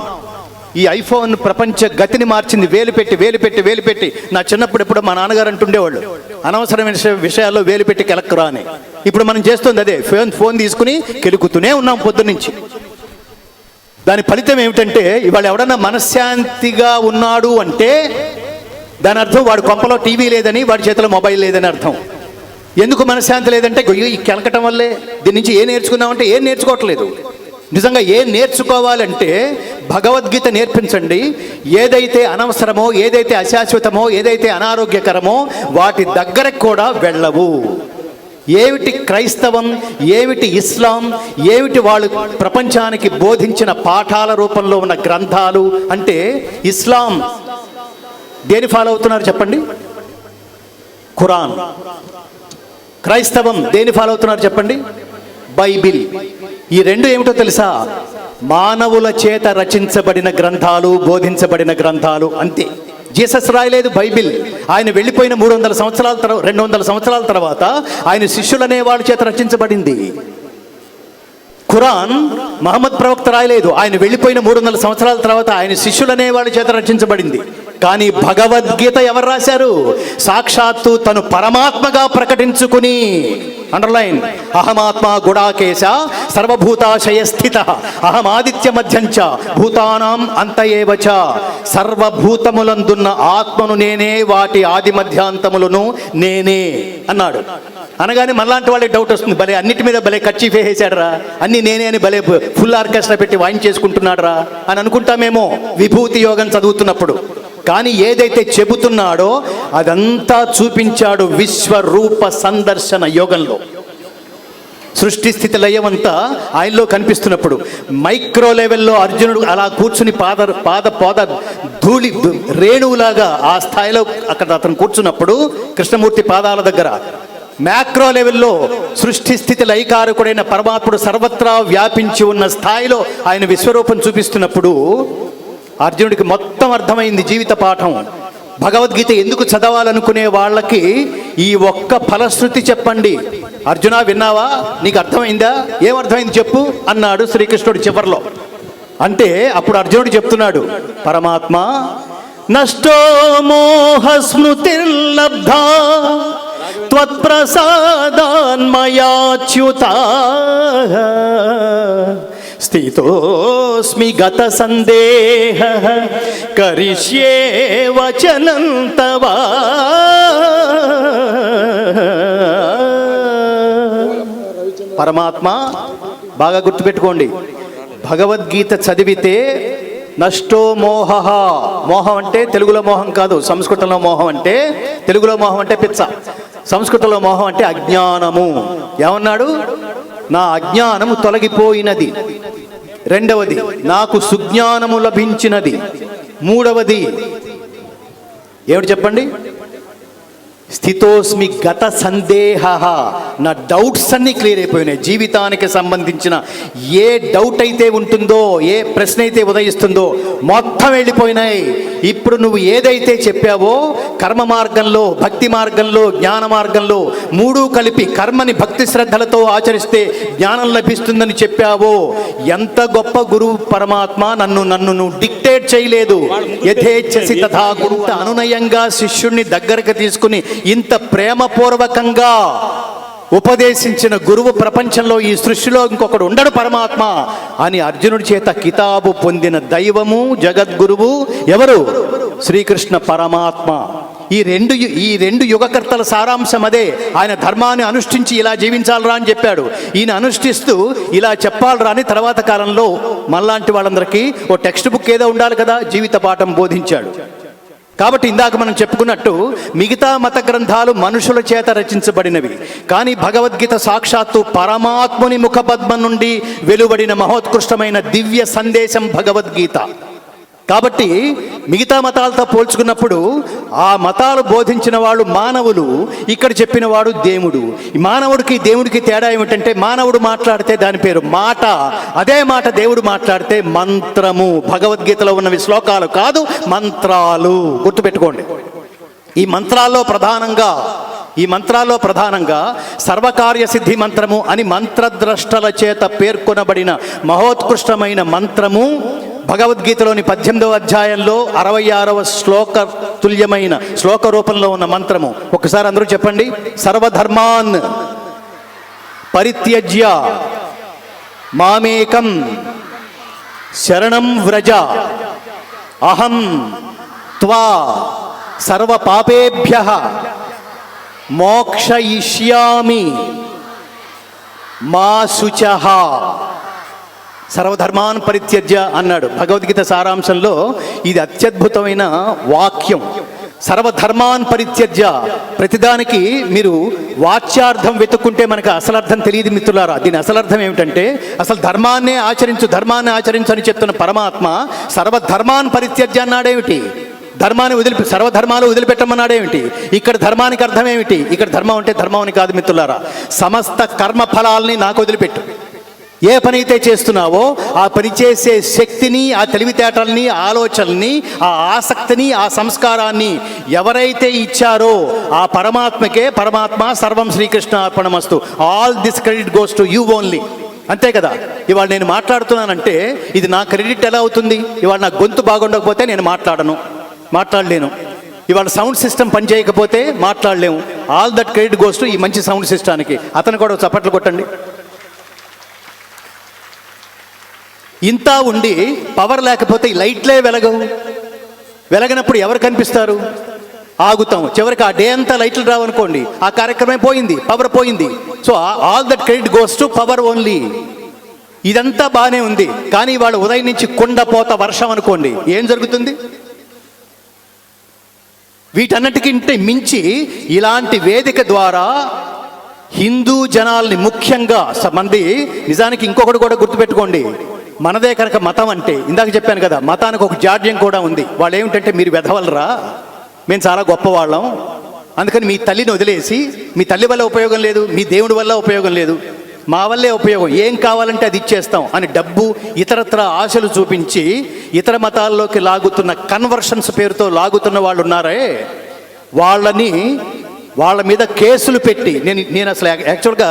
A: ఈ ఐఫోన్ ప్రపంచ గతిని మార్చింది. వేలు పెట్టి నా చిన్నప్పుడు ఎప్పుడు మా నాన్నగారు అంటుండేవాళ్ళు, అనవసరమైన విషయాల్లో వేలు పెట్టి కెలక్కరా అని. ఇప్పుడు మనం చేస్తుంది అదే. ఫోన్ తీసుకుని కెలుకుతూనే ఉన్నాం పొద్దున్నుంచి. దాని ఫలితం ఏమిటంటే ఇవాళ ఎవడన్నా మనశ్శాంతిగా ఉన్నాడు అంటే దాని అర్థం వాడి కొంపలో టీవీ లేదని, వాడి చేతిలో మొబైల్ లేదని అర్థం. ఎందుకు మనశ్శాంతి లేదంటే ఈ కెలకటం వల్లే. దీని నుంచి ఏం నేర్చుకున్నామంటే ఏం నేర్చుకోవట్లేదు. నిజంగా ఏం నేర్చుకోవాలంటే భగవద్గీత నేర్పించండి. ఏదైతే అనవసరమో, ఏదైతే అశాశ్వతమో, ఏదైతే అనారోగ్యకరమో వాటి దగ్గరకు కూడా వెళ్ళవు. ఏమిటి క్రైస్తవం, ఏమిటి ఇస్లాం, ఏమిటి వాళ్ళు ప్రపంచానికి బోధించిన పాఠాల రూపంలో ఉన్న గ్రంథాలు అంటే, ఇస్లాం దేని ఫాలో అవుతున్నారు చెప్పండి? ఖురాన్. క్రైస్తవం దేని ఫాలో అవుతున్నారు చెప్పండి? బైబిల్. ఈ రెండు ఏమిటో తెలుసా? మానవుల చేత రచించబడిన గ్రంథాలు, బోధించబడిన గ్రంథాలు అంతే. జీసస్ రాయలేదు బైబిల్. ఆయన వెళ్ళిపోయిన 200 సంవత్సరాల తర్వాత ఆయన శిష్యులనే వాళ్ళ చేత రచించబడింది. ఖురాన్ మహమ్మద్ ప్రవక్త రాయలేదు. ఆయన వెళ్ళిపోయిన 300 సంవత్సరాల తర్వాత ఆయన శిష్యులనే వాళ్ళ చేత రచించబడింది. కానీ భగవద్గీత ఎవరు రాశారు? సాక్షాత్తు తను పరమాత్మగా ప్రకటించుకుని, అండర్లైన్, అహమాత్మ గుడాకేశ సర్వభూతాశయ స్థిత అహమాదిత్య మధ్యంచ భూతానాం అంతయేవచ. సర్వభూతములందున్న ఆత్మను నేనే, వాటి ఆది మధ్యాంతములను నేనే అన్నాడు. అనగానే మనలాంటి వాళ్ళకి డౌట్ వస్తుంది, భలే అన్నిటి మీద భలే కర్చీఫ్ వేసాడు రా, అన్ని నేనే అని భలే ఫుల్ ఆర్కెస్ట్రా పెట్టి వాయించేసుకుంటున్నాడు రా అని అనుకుంటామేమో విభూతి యోగం చదువుతున్నప్పుడు. కానీ ఏదైతే చెబుతున్నాడో అదంతా చూపించాడు విశ్వరూప సందర్శన యోగంలో. సృష్టి స్థితి లయమంతా ఆయనలో కనిపిస్తున్నప్పుడు మైక్రో లెవెల్లో అర్జునుడు అలా కూర్చుని పాద ధూళి రేణువులాగా ఆ స్థాయిలో అక్కడ అతను కూర్చున్నప్పుడు కృష్ణమూర్తి పాదాల దగ్గర, మ్యాక్రో లెవెల్లో సృష్టి స్థితి లయకారకుడైన పరమాత్ముడు సర్వత్రా వ్యాపించి ఉన్న స్థాయిలో ఆయన విశ్వరూపం చూపిస్తున్నప్పుడు అర్జునుడికి మొత్తం అర్థమైంది జీవిత పాఠం. భగవద్గీత ఎందుకు చదవాలనుకునే వాళ్ళకి ఈ ఒక్క ఫలశ్రుతి చెప్పండి. అర్జున విన్నావా, నీకు అర్థమైందా, ఏమర్థమైంది చెప్పు అన్నాడు శ్రీకృష్ణుడు చివర్లో. అంటే అప్పుడు అర్జునుడు చెప్తున్నాడు, పరమాత్మ నష్టో మోహ స్మృతిర్లబ్ధా త్వత్ప్రసాదాన్మయాచ్యుత స్థితోస్మి గత సందేహ కరిష్యే వచనం తవ. పరమాత్మ బాగా గుర్తుపెట్టుకోండి, భగవద్గీత చదివితే నష్టో మోహ. మోహం అంటే తెలుగులో మోహం కాదు, సంస్కృతంలో మోహం అంటే, తెలుగులో మోహం అంటే పిచ్చ, సంస్కృతంలో మోహం అంటే అజ్ఞానము. ఏమన్నాడు? నా అజ్ఞానము తొలగిపోయినది. రెండవది, నాకు సుజ్ఞానము లభించినది. మూడవది ఏమిటి చెప్పండి? స్థితోస్మి గత సందేహ, నా డౌట్స్ అన్నీ క్లియర్ అయిపోయినాయి. జీవితానికి సంబంధించిన ఏ డౌట్ అయితే ఉంటుందో, ఏ ప్రశ్న అయితే ఉదయిస్తుందో మొత్తం వెళ్ళిపోయినాయి. ఇప్పుడు నువ్వు ఏదైతే చెప్పావో కర్మ మార్గంలో, భక్తి మార్గంలో, జ్ఞాన మార్గంలో మూడు కలిపి కర్మని భక్తి శ్రద్ధలతో ఆచరిస్తే జ్ఞానం లభిస్తుందని చెప్పావో, ఎంత గొప్ప గురువు పరమాత్మ. నన్ను నువ్వు డిక్టేట్ చేయలేదు. యథేచ్ఛసి తథా గురు. అనునయంగా శిష్యుణ్ణి దగ్గరకు తీసుకుని ఇంత ప్రేమపూర్వకంగా ఉపదేశించిన గురువు ప్రపంచంలో, ఈ సృష్టిలో ఇంకొకడు ఉండడు పరమాత్మ అని అర్జునుడి చేత కితాబు పొందిన దైవము జగద్గురువు ఎవరు? శ్రీకృష్ణ పరమాత్మ. ఈ రెండు యుగకర్తల సారాంశం అదే. ఆయన ధర్మాన్ని అనుష్ఠించి ఇలా జీవించాలరా అని చెప్పాడు. ఈయన అనుష్ఠిస్తూ ఇలా చెప్పాలరా అని తర్వాత కాలంలో మనలాంటి వాళ్ళందరికీ ఓ టెక్స్ట్ బుక్ ఏదో ఉండాలి కదా, జీవిత పాఠం బోధించాడు. కాబట్టి ఇందాక మనం చెప్పుకున్నట్టు మిగతా మత గ్రంథాలు మనుషుల చేత రచించబడినవి, కానీ భగవద్గీత సాక్షాత్తు పరమాత్ముని ముఖపద్మం నుండి వెలువడిన మహోత్కృష్టమైన దివ్య సందేశం భగవద్గీత. కాబట్టి మిగతా మతాలతో పోల్చుకున్నప్పుడు ఆ మతాలు బోధించిన వాళ్ళు మానవులు, ఇక్కడ చెప్పిన వాడు దేవుడు. ఈ మానవుడికి దేవుడికి తేడా ఏమిటంటే, మానవుడు మాట్లాడితే దాని పేరు మాట, అదే మాట దేవుడు మాట్లాడితే మంత్రము. భగవద్గీతలో ఉన్నవి శ్లోకాలు కాదు, మంత్రాలు. గుర్తుపెట్టుకోండి. ఈ మంత్రాల్లో ప్రధానంగా సర్వకార్య సిద్ధి మంత్రము అని మంత్రద్రష్టల చేత పేర్కొనబడిన మహోత్కృష్టమైన మంత్రము భగవద్గీతలోని 18వ అధ్యాయంలో 66వ శ్లోక తుల్యమైన శ్లోక రూపంలో ఉన్న మంత్రము. ఒకసారి అందరూ చెప్పండి. సర్వధర్మాన్ పరిత్యజ్య మామేకం శరణం వ్రజ అహం త్వా సర్వ పాపేభ్యః మోక్షయిష్యామి మా శుచః. సర్వధర్మాన్ పరిత్యజ్య అన్నాడు భగవద్గీత సారాంశంలో. ఇది అత్యద్భుతమైన వాక్యం. సర్వధర్మాన్ పరిత్యజ్య. ప్రతిదానికి మీరు వాచ్యార్థం వెతుక్కుంటే మనకు అసలు అర్థం తెలియదు మిత్రులారా. దీని అసలు అర్థం ఏమిటంటే, అసలు ధర్మాన్ని ఆచరించు అని చెప్తున్న పరమాత్మ సర్వధర్మాన్ పరిత్యజ్య అన్నాడేమిటి? సర్వధర్మాలు వదిలిపెట్టమన్నాడేమిటి? ఇక్కడ ధర్మానికి అర్థం ఏమిటి? ఇక్కడ ధర్మం అంటే ధర్మం అని కాదు మిత్రులారా, సమస్త కర్మ ఫలాల్ని నాకు వదిలిపెట్టు. ఏ పని అయితే చేస్తున్నావో ఆ పని చేసే శక్తిని, ఆ తెలివితేటల్ని, ఆలోచనల్ని, ఆ ఆసక్తిని, ఆ సంస్కారాన్ని ఎవరైతే ఇచ్చారో ఆ పరమాత్మకే పరమాత్మ సర్వం శ్రీకృష్ణ అర్పణమస్తు. All this credit goes to you only. అంతే కదా. ఇవాళ నేను మాట్లాడుతున్నానంటే ఇది నా క్రెడిట్ ఎలా అవుతుంది? ఇవాళ నా గొంతు బాగుండకపోతే నేను మాట్లాడలేను. ఇవాళ సౌండ్ సిస్టమ్ పనిచేయకపోతే మాట్లాడలేము. All that credit goes to ఈ మంచి సౌండ్ సిస్టానికి. అతను కూడా చప్పట్లు కొట్టండి. ఇంత ఉండి పవర్ లేకపోతే ఈ లైట్లే వెలగనప్పుడు ఎవరు కనిపిస్తారు? ఆగుతాం. చివరికి ఆ డే అంతా లైట్లు రావనుకోండి, ఆ కార్యక్రమం పోయింది, పవర్ పోయింది. So all that credit goes to power only. ఇదంతా బాగానే ఉంది, కానీ వాళ్ళు ఉదయం నుంచి కుండపోత వర్షం అనుకోండి, ఏం జరుగుతుంది? వీటన్నిటికంటే మించి ఇలాంటి వేదిక ద్వారా హిందూ జనాల్ని ముఖ్యంగా మంది, నిజానికి ఇంకొకటి కూడా గుర్తుపెట్టుకోండి, మనదే కనుక మతం అంటే, ఇందాక చెప్పాను కదా, మతానికి ఒక జాడ్యం కూడా ఉంది. వాళ్ళు ఏమిటంటే, మీరు వెధవలరా, మేము చాలా గొప్పవాళ్ళం, అందుకని మీ తల్లిని వదిలేసి, మీ తల్లి వల్ల ఉపయోగం లేదు, మీ దేవుడి వల్ల ఉపయోగం లేదు, మా వల్లే ఉపయోగం, ఏం కావాలంటే అది ఇచ్చేస్తాం అని డబ్బు ఇతరత్ర ఆశలు చూపించి ఇతర మతాల్లోకి లాగుతున్న కన్వర్షన్స్ పేరుతో లాగుతున్న వాళ్ళు ఉన్నారే, వాళ్ళ మీద కేసులు పెట్టి, నేను అసలు యాక్చువల్గా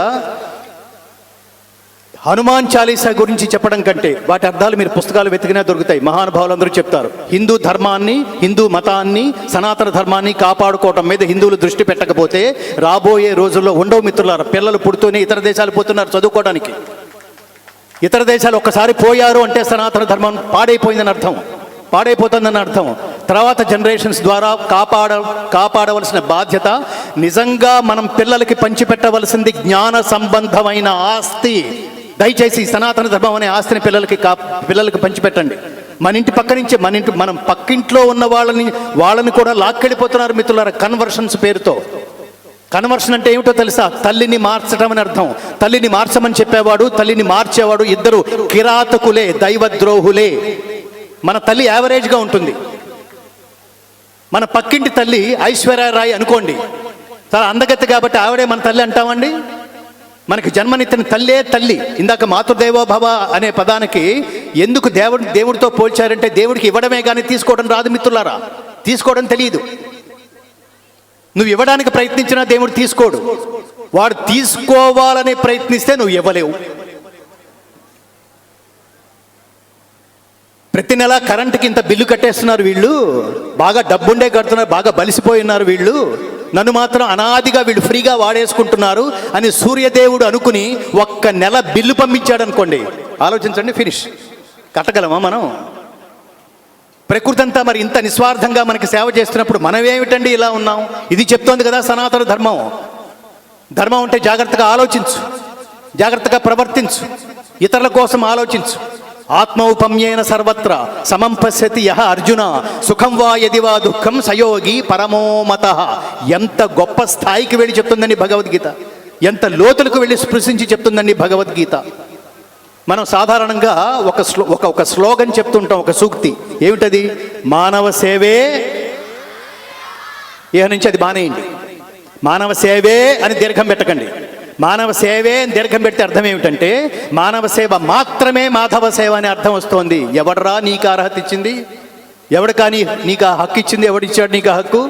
A: హనుమాన్ చాలీసా గురించి చెప్పడం కంటే వాటి అర్థాలు మీరు పుస్తకాలు వెతికినా దొరుకుతాయి. మహానుభావులు అందరూ చెప్తారు, హిందూ ధర్మాన్ని, హిందూ మతాన్ని, సనాతన ధర్మాన్ని కాపాడుకోవటం మీద హిందువులు దృష్టి పెట్టకపోతే రాబోయే రోజుల్లో ఉండవు మిత్రులారా. పిల్లలు పుడుతూనే ఇతర దేశాలు పోతున్నారు చదువుకోవడానికి. ఇతర దేశాలు ఒక్కసారి పోయారు అంటే సనాతన ధర్మం పాడైపోయిందని అర్థం, పాడైపోతుందని అర్థం. తర్వాత జనరేషన్స్ ద్వారా కాపాడవలసిన బాధ్యత నిజంగా మనం పిల్లలకి పంచిపెట్టవలసింది జ్ఞాన సంబంధమైన ఆస్తి. దయచేసి సనాతన ధర్మం అనే ఆస్తిని పిల్లలకి పంచిపెట్టండి. మన ఇంటి పక్క నుంచి మనం పక్కింట్లో ఉన్న వాళ్ళని కూడా లాక్కెళ్ళిపోతున్నారు మిత్రులారా కన్వర్షన్స్ పేరుతో. కన్వర్షన్ అంటే ఏమిటో తెలుసా? తల్లిని మార్చడం అని అర్థం. తల్లిని మార్చమని చెప్పేవాడు, తల్లిని మార్చేవాడు ఇద్దరు కిరాతకులే, దైవద్రోహులే. మన తల్లి యావరేజ్గా ఉంటుంది. మన పక్కింటి తల్లి ఐశ్వర్యరాయ్ అనుకోండి, చాలా అందగత్తి కాబట్టి ఆవిడే మన తల్లి అంటామండి. మనకి జన్మనిచ్చిన తల్లే తల్లి. ఇందాక మాతృదేవోభవ అనే పదానికి ఎందుకు దేవుడితో పోల్చారంటే దేవుడికి ఇవ్వడమే కానీ తీసుకోవడం రాదు మిత్రులారా. తీసుకోవడం తెలియదు. నువ్వు ఇవ్వడానికి ప్రయత్నించినా దేవుడు తీసుకోడు. వాడు తీసుకోవాలని ప్రయత్నిస్తే నువ్వు ఇవ్వలేవు. ప్రతి నెల కరెంటుకి ఇంత బిల్లు కట్టేస్తున్నారు వీళ్ళు, బాగా డబ్బుండే కడుతున్నారు, బాగా బలిసిపోయి ఉన్నారు వీళ్ళు, నన్ను మాత్రం అనాదిగా వీళ్ళు ఫ్రీగా వాడేసుకుంటున్నారు అని సూర్యదేవుడు అనుకుని ఒక్క నెల బిల్లు పంపించాడు అనుకోండి, ఆలోచించండి, ఫినిష్. కట్టగలమా మనం? ప్రకృతి అంతా మరి ఇంత నిస్వార్థంగా మనకి సేవ చేస్తున్నప్పుడు మనమేమిటండి ఇలా ఉన్నాం? ఇది చెప్తోంది కదా సనాతన ధర్మం. ధర్మం అంటే జాగ్రత్తగా ఆలోచించు, జాగ్రత్తగా ప్రవర్తించు, ఇతరుల కోసం ఆలోచించు. ఆత్మౌపమ్యేన సర్వత్ర సమం పశ్యతి యః అర్జున సుఖం వా యది వా దుఃఖం సయోగి పరమోమతః. ఎంత గొప్ప స్థాయికి వెళ్ళి చెప్తుందండి భగవద్గీత, ఎంత లోతులకు వెళ్ళి స్పృశించి చెప్తుందండి భగవద్గీత. మనం సాధారణంగా ఒక స్లోగన్ చెప్తుంటాం, ఒక సూక్తి. ఏమిటది? మానవ సేవే. ఇక నుంచి అది మానేయండి. మానవ సేవే అని దీర్ఘం పెట్టకండి. మానవ సేవే అని దీర్ఘం పెడితే అర్థం ఏమిటంటే మానవ సేవ మాత్రమే మాధవ సేవ అనే అర్థం వస్తోంది. ఎవడరా నీకు అర్హత ఇచ్చింది? ఎవడు కానీ నీకు ఆ హక్కు ఇచ్చింది? ఎవడిచ్చాడు నీకు ఆ హక్కు?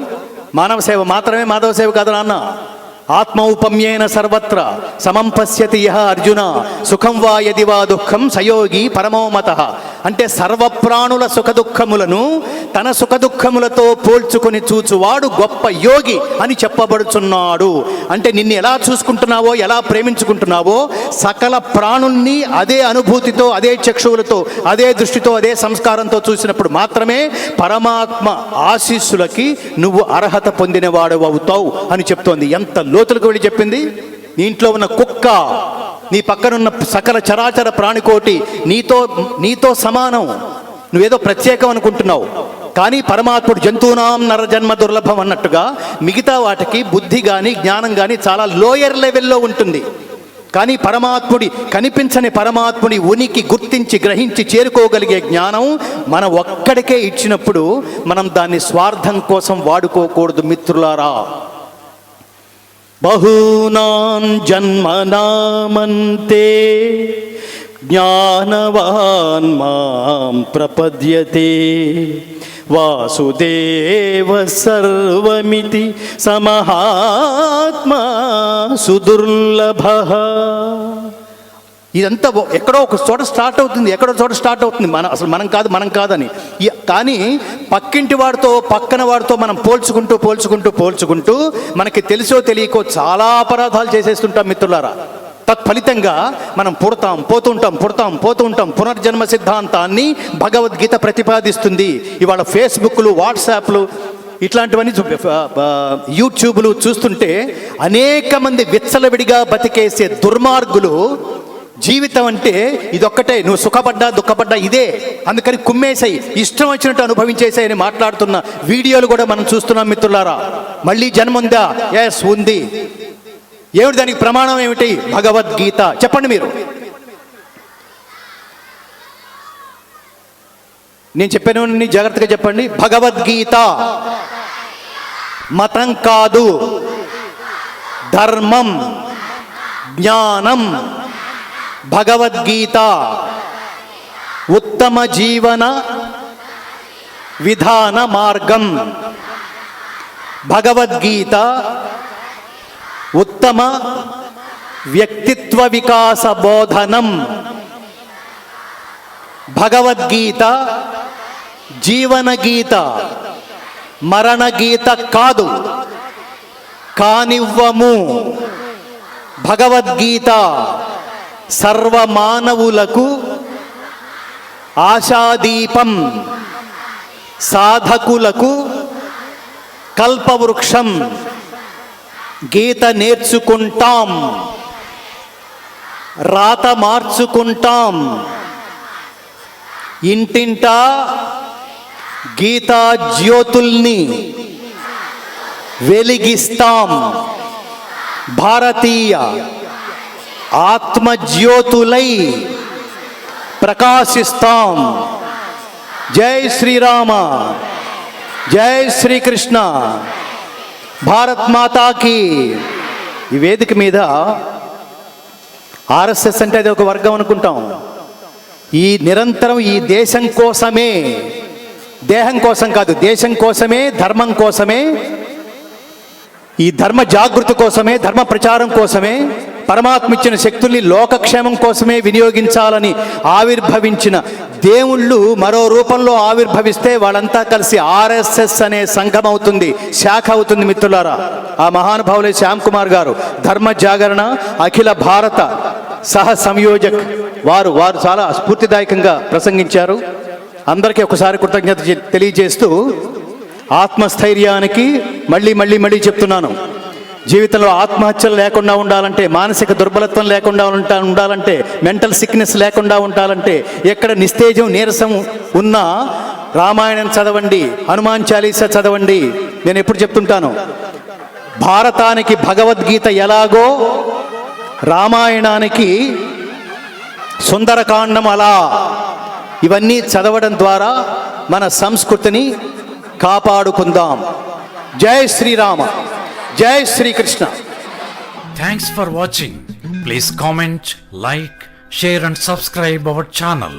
A: మానవ సేవ మాత్రమే మాధవ సేవ కాదు నాన్న. ఆత్మౌపమ్యేన సర్వత్ర సమం పశ్యతి యః అర్జున సుఖం వా యది వా దుఃఖం సయోగి పరమోమతః. అంటే సర్వప్రాణుల సుఖదుఖములను తన సుఖదుఖములతో పోల్చుకొని చూచువాడు గొప్ప యోగి అని చెప్పబడుచున్నాడు. అంటే నిన్ను ఎలా చూసుకుంటున్నావో, ఎలా ప్రేమించుకుంటున్నావో సకల ప్రాణుల్ని అదే అనుభూతితో, అదే చక్షువులతో, అదే దృష్టితో, అదే సంస్కారంతో చూసినప్పుడు మాత్రమే పరమాత్మ ఆశీస్సులకి నువ్వు అర్హత పొందినవాడు అవుతావు అని చెప్తోంది. ఎంత లోతులకు వెళ్ళి చెప్పింది. నీ ఇంట్లో ఉన్న కుక్క, నీ పక్కనున్న సకల చరాచర ప్రాణికోటి నీతో సమానం. నువ్వేదో ప్రత్యేకం అనుకుంటున్నావు, కానీ పరమాత్ముడు జంతువునాం నరజన్మ దుర్లభం అన్నట్టుగా మిగతా వాటికి బుద్ధి కానీ జ్ఞానం కానీ చాలా లోయర్ లెవెల్లో ఉంటుంది. కానీ పరమాత్ముడి, కనిపించని పరమాత్ముడి ఉనికి గుర్తించి గ్రహించి చేరుకోగలిగే జ్ఞానం మన ఒక్కడికే ఇచ్చినప్పుడు మనం దాన్ని స్వార్థం కోసం వాడుకోకూడదు మిత్రులారా. బహూనాం జన్మనామంతే జ్ఞానవాన్ మాం ప్రపద్యతే వాసుదేవ సర్వమితి సమహాత్మా సుదుర్లభః. ఇదంతా ఎక్కడో ఒక చోట స్టార్ట్ అవుతుంది, ఎక్కడో చోట స్టార్ట్ అవుతుంది. అసలు మనం కాదని. కానీ పక్కింటి వాడితో, పక్కన వాడితో మనం పోల్చుకుంటూ మనకి తెలుసో తెలియకో చాలా అపరాధాలు చేసేస్తుంటాం మిత్రులారా. తత్ఫలితంగా మనం పోతూ ఉంటాం. పునర్జన్మ సిద్ధాంతాన్ని భగవద్గీత ప్రతిపాదిస్తుంది. ఇవాళ ఫేస్బుక్లు, వాట్సాప్లు, ఇట్లాంటివన్నీ యూట్యూబ్లు చూస్తుంటే అనేక మంది విచ్చలవిడిగా బతికేసే దుర్మార్గులు జీవితం అంటే ఇదొక్కటే, నువ్వు సుఖపడ్డా దుఃఖపడ్డా ఇదే, అందుకని కుమ్మేసాయి, ఇష్టం వచ్చినట్టు అనుభవించేసాయి అని మాట్లాడుతున్న వీడియోలు కూడా మనం చూస్తున్నాం మిత్రులారా. మళ్ళీ జన్మ ఉందా? ఎస్, ఉంది. ఏమిటి దానికి ప్రమాణం? ఏమిటి? భగవద్గీత. చెప్పండి మీరు. నేను చెప్పాను, జాగ్రత్తగా చెప్పండి. భగవద్గీత మతం కాదు, ధర్మం, జ్ఞానం. భగవద్గీత ఉత్తమ జీవన విధాన మార్గం. భగవద్గీత ఉత్తమ వ్యక్తిత్వ వికాస బోధనం. భగవద్గీత జీవన గీత, మరణ గీత కాదు, కానివ్వము. భగవద్గీత సర్వమానవులకు ఆశాదీపం, సాధకులకు కల్పవృక్షం. గీత నేర్చుకుంటాం, రాత మార్చుకుంటాం, ఇంటింటా గీతా జ్యోతుల్ని వెలిగిస్తాం. భారతీయ ఆత్మజ్యోతులై ప్రకాశిస్తాం. జై శ్రీరామ, జై శ్రీకృష్ణ, భారత్ మాతాకి. ఈ వేదిక మీద ఆర్ఎస్ఎస్ అంటే అది ఒక వర్గం అనుకుంటాం. ఈ నిరంతరం ఈ దేశం కోసమే, దేహం కోసం కాదు, దేశం కోసమే, ధర్మం కోసమే, ఈ ధర్మ జాగృతి కోసమే, ధర్మ ప్రచారం కోసమే, పరమాత్మ ఇచ్చిన శక్తుల్ని లోకక్షేమం కోసమే వినియోగించాలని ఆవిర్భవించిన దేవుళ్ళు మరో రూపంలో ఆవిర్భవిస్తే వాళ్ళంతా కలిసి ఆర్ఎస్ఎస్ అనే సంఘం అవుతుంది, శాఖ అవుతుంది. మిత్రులారా, ఆ మహానుభావులే శ్యామ్ కుమార్ గారు ధర్మ జాగరణ అఖిల భారత సహ సంయోజక్. వారు చాలా స్ఫూర్తిదాయకంగా ప్రసంగించారు. అందరికీ ఒకసారి కృతజ్ఞత తెలియజేస్తూ, ఆత్మస్థైర్యానికి మళ్ళీ చెప్తున్నాను, జీవితంలో ఆత్మహత్యలు లేకుండా ఉండాలంటే, మానసిక దుర్బలత్వం లేకుండా ఉండాలంటే, మెంటల్ సిక్నెస్ లేకుండా ఉండాలంటే, ఎక్కడ నిస్తేజం నీరసం ఉన్నా రామాయణం చదవండి, హనుమాన్ చాలీసా చదవండి. నేను ఎప్పుడు చెప్తుంటాను, భారతానికి భగవద్గీత ఎలాగో రామాయణానికి సుందరకాండం అలా, ఇవన్నీ చదవడం ద్వారా మన సంస్కృతిని కాపాడుకుందాం. జై శ్రీరామ, జై Srikrishna.
B: Thanks for watching. Please comment, like, share and subscribe our channel.